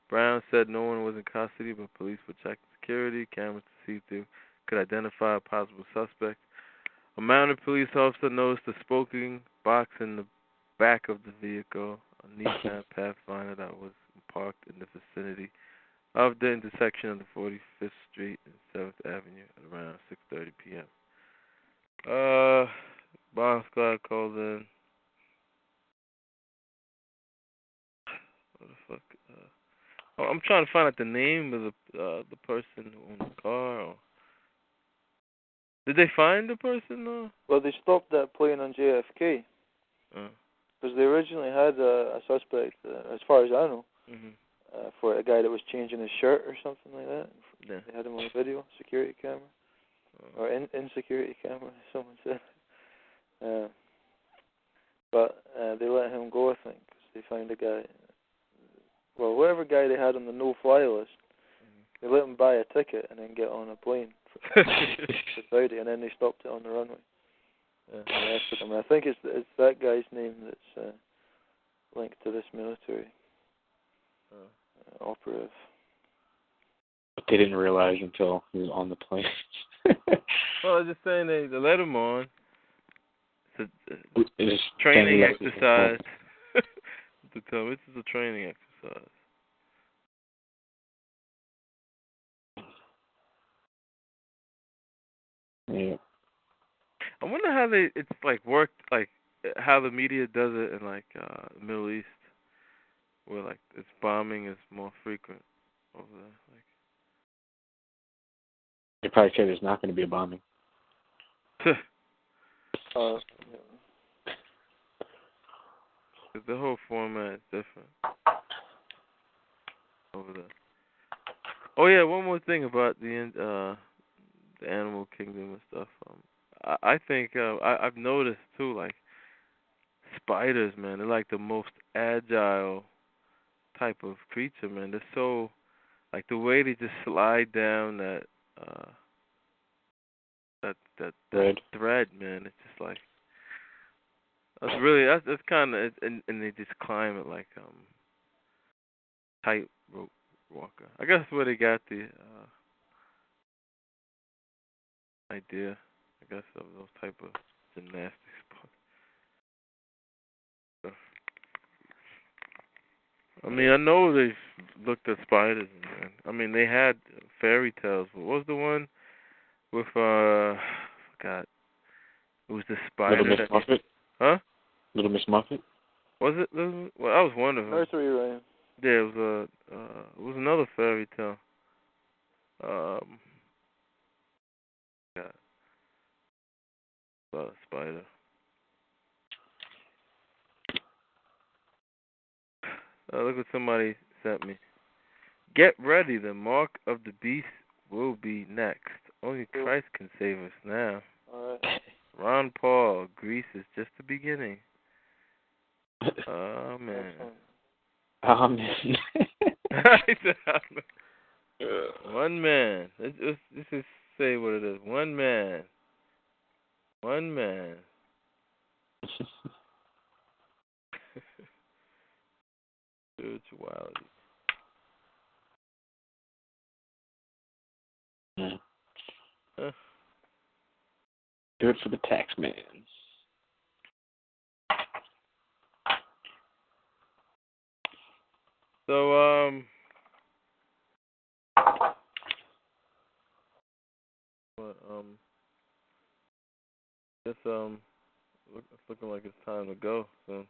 Brown said no one was in custody, but police were checking security cameras to see if they could identify a possible suspect. A mounted police officer noticed a smoking box in the back of the vehicle, a Nissan Pathfinder that was parked in the vicinity of the intersection of the 45th Street and 7th Avenue at around 6:30 p.m. Bomb squad called in. What the fuck? I'm trying to find out the name of the person who owned the car. Or... Did they find the person? Well, they stopped that plane on JFK. Because they originally had a suspect, as far as I know, for a guy that was changing his shirt or something like that. Yeah. They had him on video, security camera. Or in security camera, someone said. But they let him go, I think, because they found a guy. Well, whatever guy they had on the no-fly list, they let him buy a ticket and then get on a plane for Saudi, and then they stopped it on the runway. And arrested him. I think it's that guy's name that's linked to this military operative. But they didn't realize until he was on the plane. Well, I'm just saying they let him on. It's a It's training exercise. To tell me, this is a training exercise. Yeah. I wonder how it's like worked, like how the media does it in like the Middle East, where like its bombing is more frequent over there. Like They probably say there's not going to be a bombing. Cause the whole format is different over there. Oh yeah, one more thing about the animal kingdom and stuff. I think I've noticed too, like spiders, man, they're like the most agile type of creature, man. They're so like the way they just slide down that thread, man. It's just like that's kind of and they just climb it like tight rope walker. I guess that's where they got the idea, I guess, of those type of gymnastics. I mean, I know they've looked at spiders, and I mean they had fairy tales. What was the one with I forgot? It was the spider. Little Miss Muffet? Huh? Little Miss Muffet? Was it? Well, that was one of them. Nursery rhyme. Yeah, it was another fairy tale. About a spider. Look what somebody sent me. Get ready, the mark of the beast will be next. Only Christ can save us now. All right. Ron Paul, Greece is just the beginning. Oh, man. Oh, man. One man. Let's just say what it is. One man. One man. Spirituality. Do it for the tax man. So, it's looking like it's time to go. So,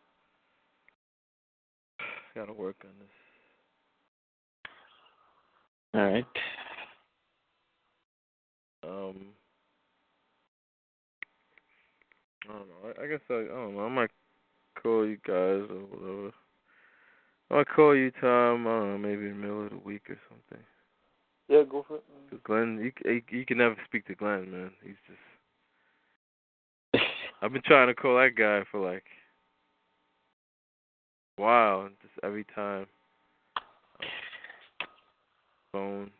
gotta work on this. All right. I don't know. I guess I don't know. I might call you guys or whatever. I might call you, Tom. I don't know, maybe in the middle of the week or something. Yeah, go for it. 'Cause Glenn, you can never speak to Glenn, man. He's just. I've been trying to call that guy for like a while, and just every time. Phone,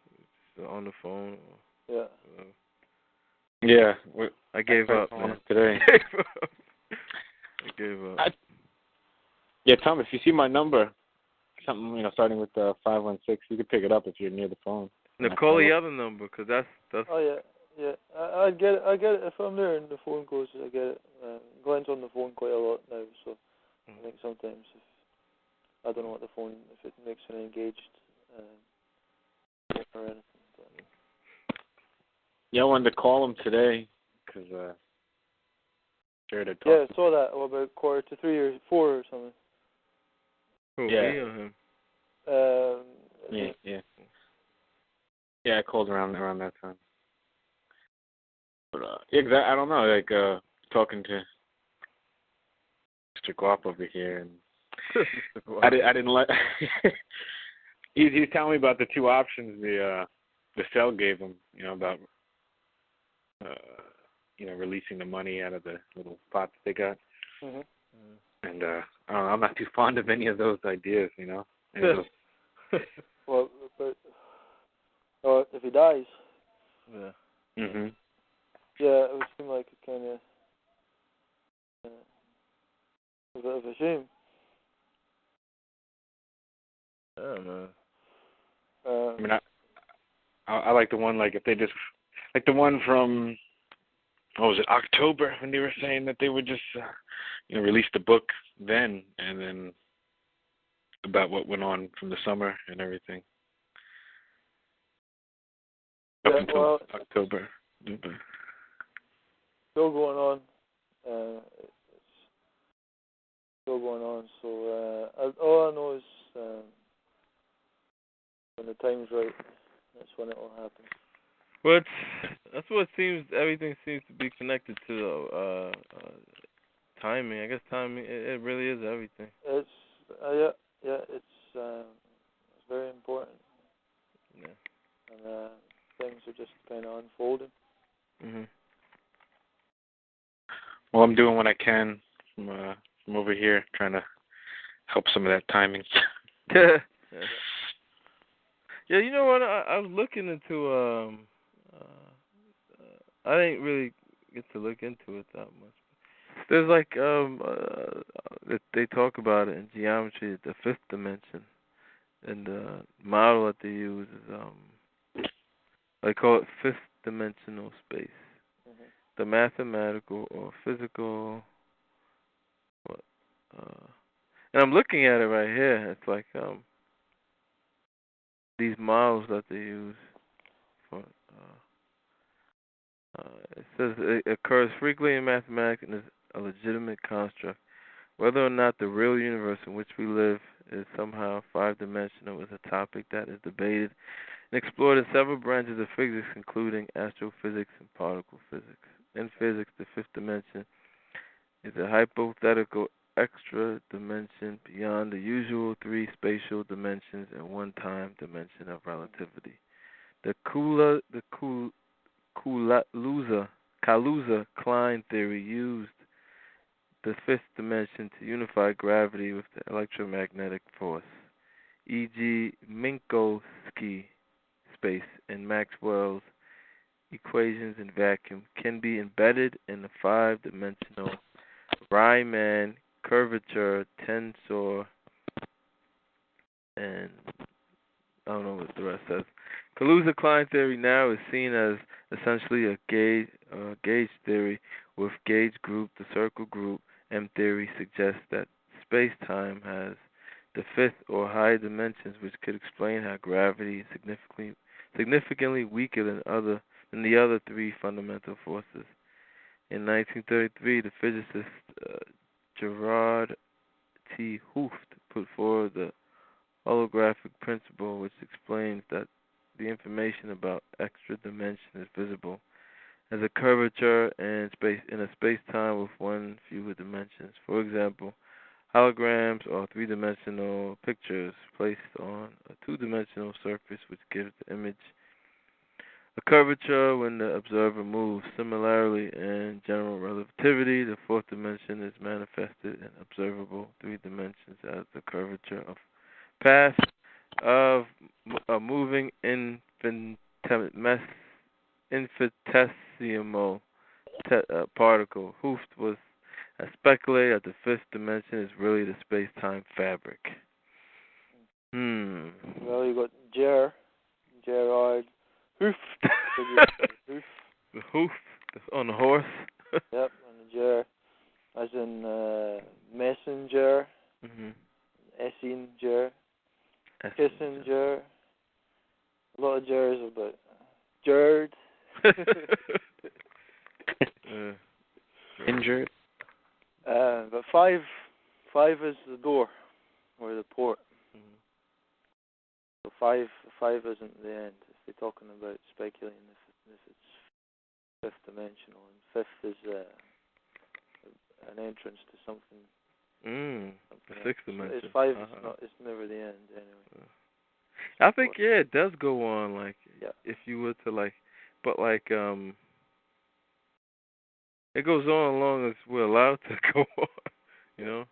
on the phone. Yeah. Yeah. I gave up, man. Today. I gave up. Yeah, Tom, if you see my number, something, starting with 516, you can pick it up if you're near the phone. Now call the other number, because that's. Oh, yeah. I get it. If I'm there and the phone goes, I get it. Glenn's on the phone quite a lot now, so I think sometimes if I don't know what the phone, if it makes it engaged or anything. Yeah, I wanted to call him today, because sure to talk. Yeah, I saw that about 2:45 or 4 or something. Who, yeah. me or him? Yeah. Yeah, I called around that time. But I don't know, like talking to Mr. Guap over here, and I didn't like. He's telling me about the two options the cell gave him, about releasing the money out of the little pot that they got. Mhm. And I don't know, I'm not too fond of any of those ideas, Well, but if he dies. Yeah. Mhm. Yeah, it would seem like a kind of a shame. Yeah, man. I mean, I like the one, like, if they just, like the one from, what was it, October, when they were saying that they would just, release the book then, and then about what went on from the summer and everything. Up until October. Still going on. It's still going on. So all I know is when the time's right, that's when it will happen. Well, that's what it seems. Everything seems to be connected to timing. I guess timing. It really is everything. It's it's very important. Yeah. And things are just kind of unfolding. Mhm. Well, I'm doing what I can from over here, trying to help some of that timing. Yeah, you know what? I was looking into I didn't really get to look into it that much. There's like they talk about it in geometry, the fifth dimension, and the model that they use is they call it fifth dimensional space. Mm-hmm. The mathematical or physical. And I'm looking at it right here. It's like these models that they use for. It says it occurs frequently in mathematics and is a legitimate construct. Whether or not the real universe in which we live is somehow five-dimensional is a topic that is debated and explored in several branches of physics, including astrophysics and particle physics. In physics, the fifth dimension is a hypothetical extra dimension beyond the usual three spatial dimensions and one time dimension of relativity. The Kaluza-Klein theory used the fifth dimension to unify gravity with the electromagnetic force. e.g. Minkowski space in Maxwell's equations in vacuum, can be embedded in a 5-dimensional Riemann curvature tensor, and I don't know what the rest says. Kaluza-Klein theory now is seen as essentially a gauge theory with gauge group, the circle group. M theory suggests that space-time has the fifth or higher dimensions, which could explain how gravity is significantly weaker than the other three fundamental forces. In 1933, the physicist Gerard T. Hooft put forward the holographic principle, which explains that the information about extra dimension is visible as a curvature in a space-time with one fewer dimensions. For example, holograms are three-dimensional pictures placed on a two-dimensional surface, which gives the image a curvature when the observer moves. Similarly, in general relativity, the fourth dimension is manifested in observable three dimensions as the curvature of path of a moving infinitesimal particle. Hooft was speculated that the fifth dimension is really the space-time fabric. Well, you got Gerard Hooft. Hoof. The hoof on the horse. Yep, and the Ger, as in messenger, Essinger, Kissinger. A lot of Gers about Gerd. Injured. But five is the door or the port. So five isn't the end. If they're talking about speculating if it's fifth dimensional, and fifth is an entrance to something. The sixth dimension. It's five. It's never the end anyway. I think it does go on. Like if you were to it goes on as long as we're allowed to go on. You know.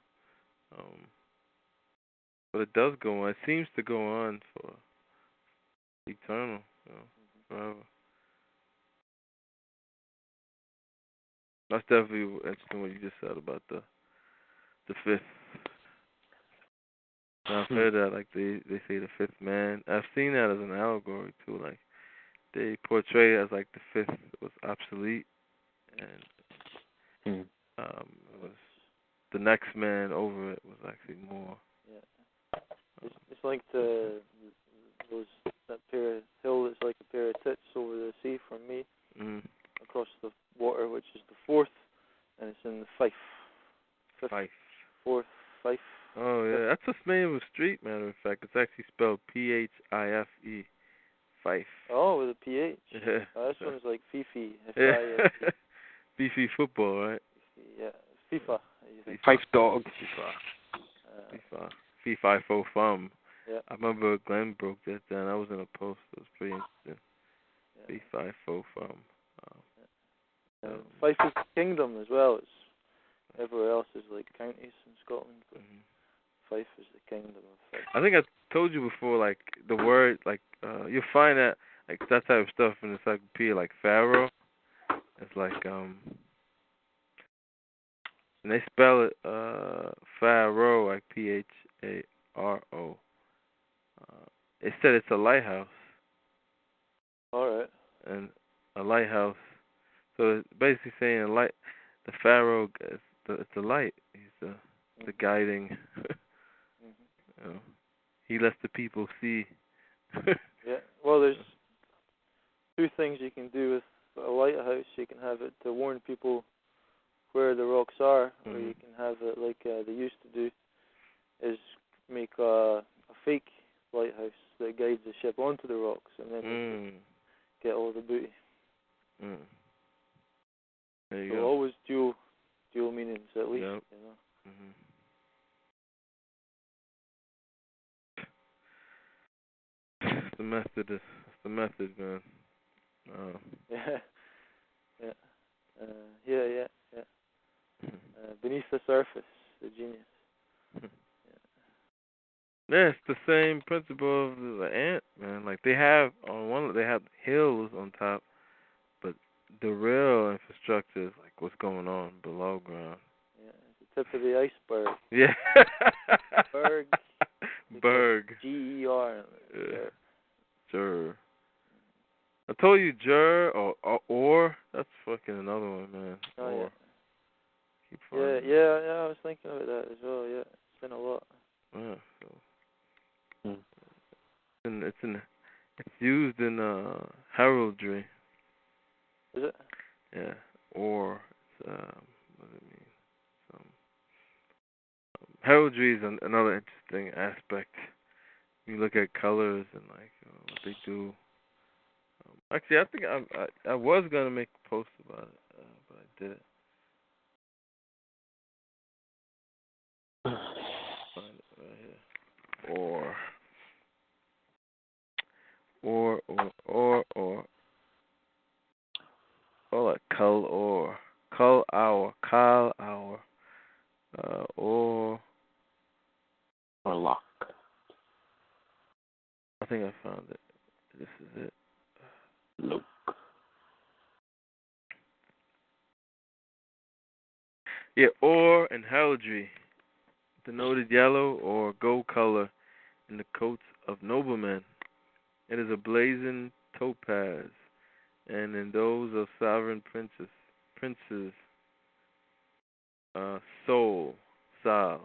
But it does go on. It seems to go on for eternal, forever. That's definitely interesting what you just said about the fifth. And I've heard that, like they say the fifth man. I've seen that as an allegory too. Like they portray it as like the fifth was obsolete, and it was the next man over it was actually more. Yeah. It's like that pair of hill that's like a pair of tits over the sea from me, across the water, which is the fourth, and it's in the Fife. Fife. Fourth, Fife. Oh yeah, that's the name of a street. Matter of fact, it's actually spelled Phife. Fife. Oh, with a PH. Yeah. This one's like Fifi. Fifi football, right? Yeah, FIFA. Fife dog. FIFA. FIFA fo fum. Yeah. I remember Glenn broke that down. I was in a post. It was pretty interesting. FIFA fo fum. Fife is the kingdom as well. It's everywhere else is like counties in Scotland, but Fife is the kingdom of Fife. I think I told you before, like the word, like you'll find that like that type of stuff in the encyclopedia, like Pharaoh. It's like and they spell it Pharaoh, like Pharo. It said it's a lighthouse. All right. And a lighthouse. So it's basically saying the Pharaoh is it's the light. He's the guiding. You know, he lets the people see. Yeah. Well, there's two things you can do with a lighthouse. You can have it to warn people where the rocks are, or you can have it like they used to do, is make a fake lighthouse that guides the ship onto the rocks, and then they get all the booty. There you so go. Always dual meanings at least. Yep. You know. It's the method, man. Yeah. Beneath the surface, the genius. Yeah, it's the same principle of the ant, man. Like they have they have hills on top, but the real infrastructure is like what's going on below ground. Yeah, it's the tip of the iceberg. Yeah. Berg. Berg. G-E-R. Yeah. Sure. I told you Jur or that's fucking another one, man. Oh, or. yeah. Keep finding Yeah, I was thinking about that as well, yeah. It's been a lot. Yeah, so. It's used in heraldry. Is it? Yeah. Or it's what does it mean? Heraldry is another interesting aspect. You look at colors and like what they do. Actually, I think I was gonna make a post about it, but I didn't. Find it right here. Like cull hour, or lock. I think I found it. This is it. Look. Yeah, or and heraldry, denoted yellow or gold color in the coats of noblemen. It is a blazing topaz, and in those of sovereign princes, Sol, the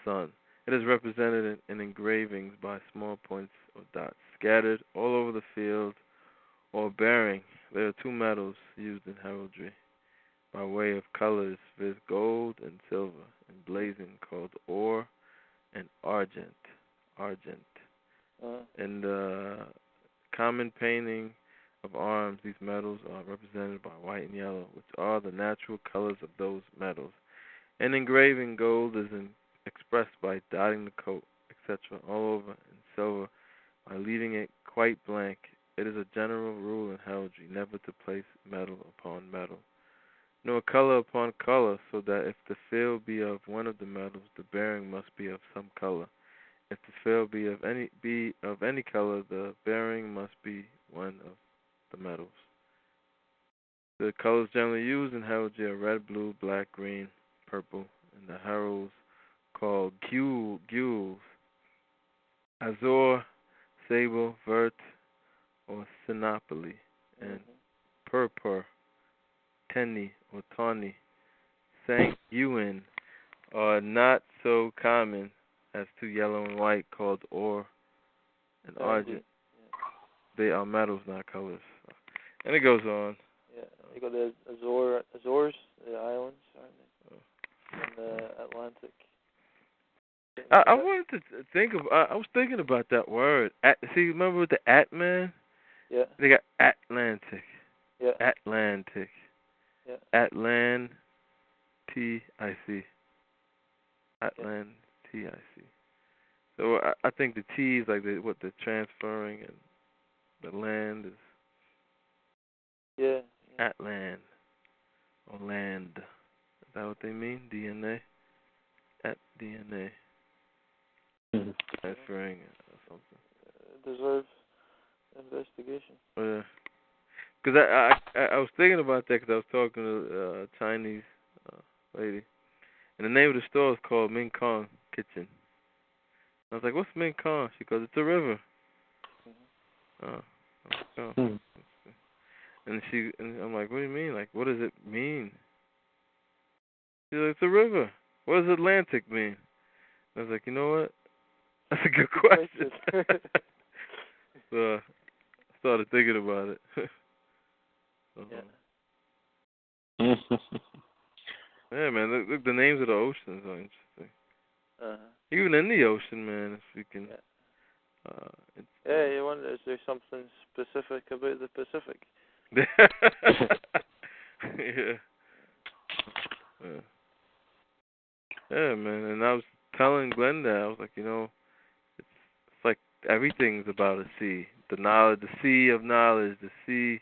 sun. It is represented in engravings by small points or dots scattered all over the field or bearing. There are two metals used in heraldry by way of colors, viz. Gold and silver, and blazing called ore and argent. In the common painting of arms, these metals are represented by white and yellow, which are the natural colors of those metals. In engraving, gold is expressed by dotting the coat, etc., all over, and silver by leaving it quite blank. It is a general rule in heraldry never to place metal upon metal, nor color upon color, so that if the field be of one of the metals, the bearing must be of some color. If the field be of any color, the bearing must be one of the metals. The colors generally used in heraldry are red, blue, black, green, purple, and the heralds called gules, azure, sable, vert, or sinopoli, and purpur, tenny, or tawny, sanguine, are not so common as two yellow and white called ore and argent. They are metals, not colors. And it goes on. Yeah, you got the Azores, the islands, aren't they? And the Atlantic. I wanted to think of. I was thinking about that word. See, remember with the Atman? Yeah. They got Atlantic. Yeah. Atlantic. Yeah. Atlantic. Atlantic. So I think the T is like the transferring, and the land is. Yeah. Atlan or land. Is that what they mean? DNA. At DNA. Transferring or something. Deserves investigation. Yeah. Because I was thinking about that because I was talking to a Chinese lady. And the name of the store is called Ming Kong Kitchen. I was like, what's Ming Kong? She goes, it's a river. And I'm like, what do you mean? Like, what does it mean? She's like, it's a river. What does Atlantic mean? I was like, you know what? That's a good question. So I started thinking about it. Yeah, man. Look, the names of the oceans are interesting. Even in the ocean, man, if you can. You wonder, is there something specific about the Pacific? Yeah, man. And I was telling Glenda, I was like, it's like everything's about a sea. The sea of knowledge, the sea,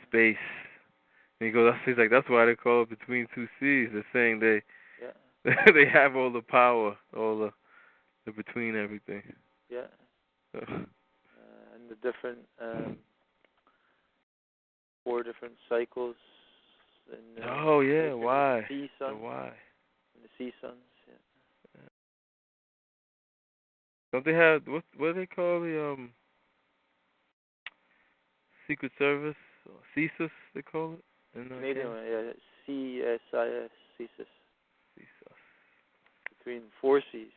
space. And he's like, that's why they call it between two seas. They're saying they have all the power, all The between everything. Yeah. And the different 4 different cycles. In, oh yeah, why? The sea sun. Why? The sea suns. Yeah. Don't they have what do they call the Secret Service? CSIS they call it? In Canadian one, yeah. CSIS, CSIS. CSIS. Between 4 C's,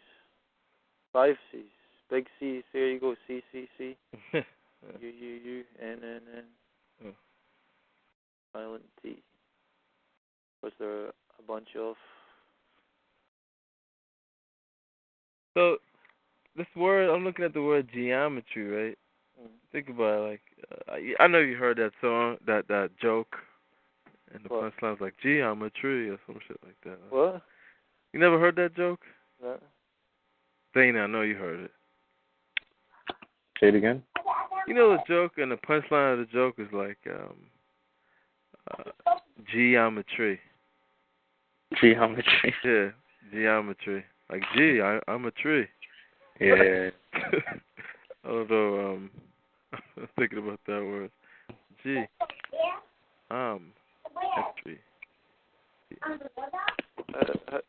5 C's, big C. There you go. C C C. U U U N N N. Silent T. Was there a bunch of? So this word, I'm looking at the word geometry, right? Think about it, like I know you heard that song, that joke, and the punchline's like geometry or some shit like that. What? You never heard that joke? No. Dana, I know you heard it. Say it again. You know the joke, and the punchline of the joke is like geometry. Geometry. Yeah, geometry. Like, gee, I'm a tree. Yeah. I don't know. I'm thinking about that word. Gee, a tree.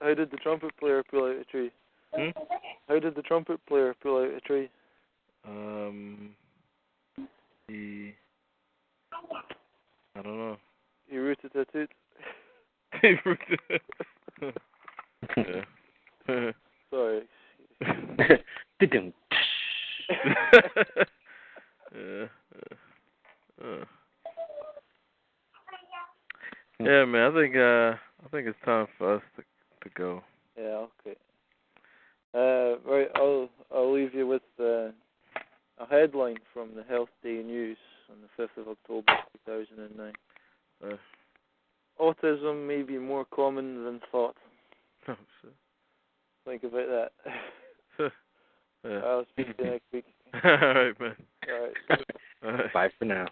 How did the trumpet player pull out a tree? How did the trumpet player pull out a tree? I don't know. He rooted a toot. He rooted it. Yeah. Sorry. Yeah, man. I think it's time for us to go. Yeah. Okay. Right. I'll leave you with a headline from the Health Day News on the 5th of October 2009. Autism may be more common than thought. Think about that. Yeah. I'll speak to you next week. All right, man. All right. Bye for now.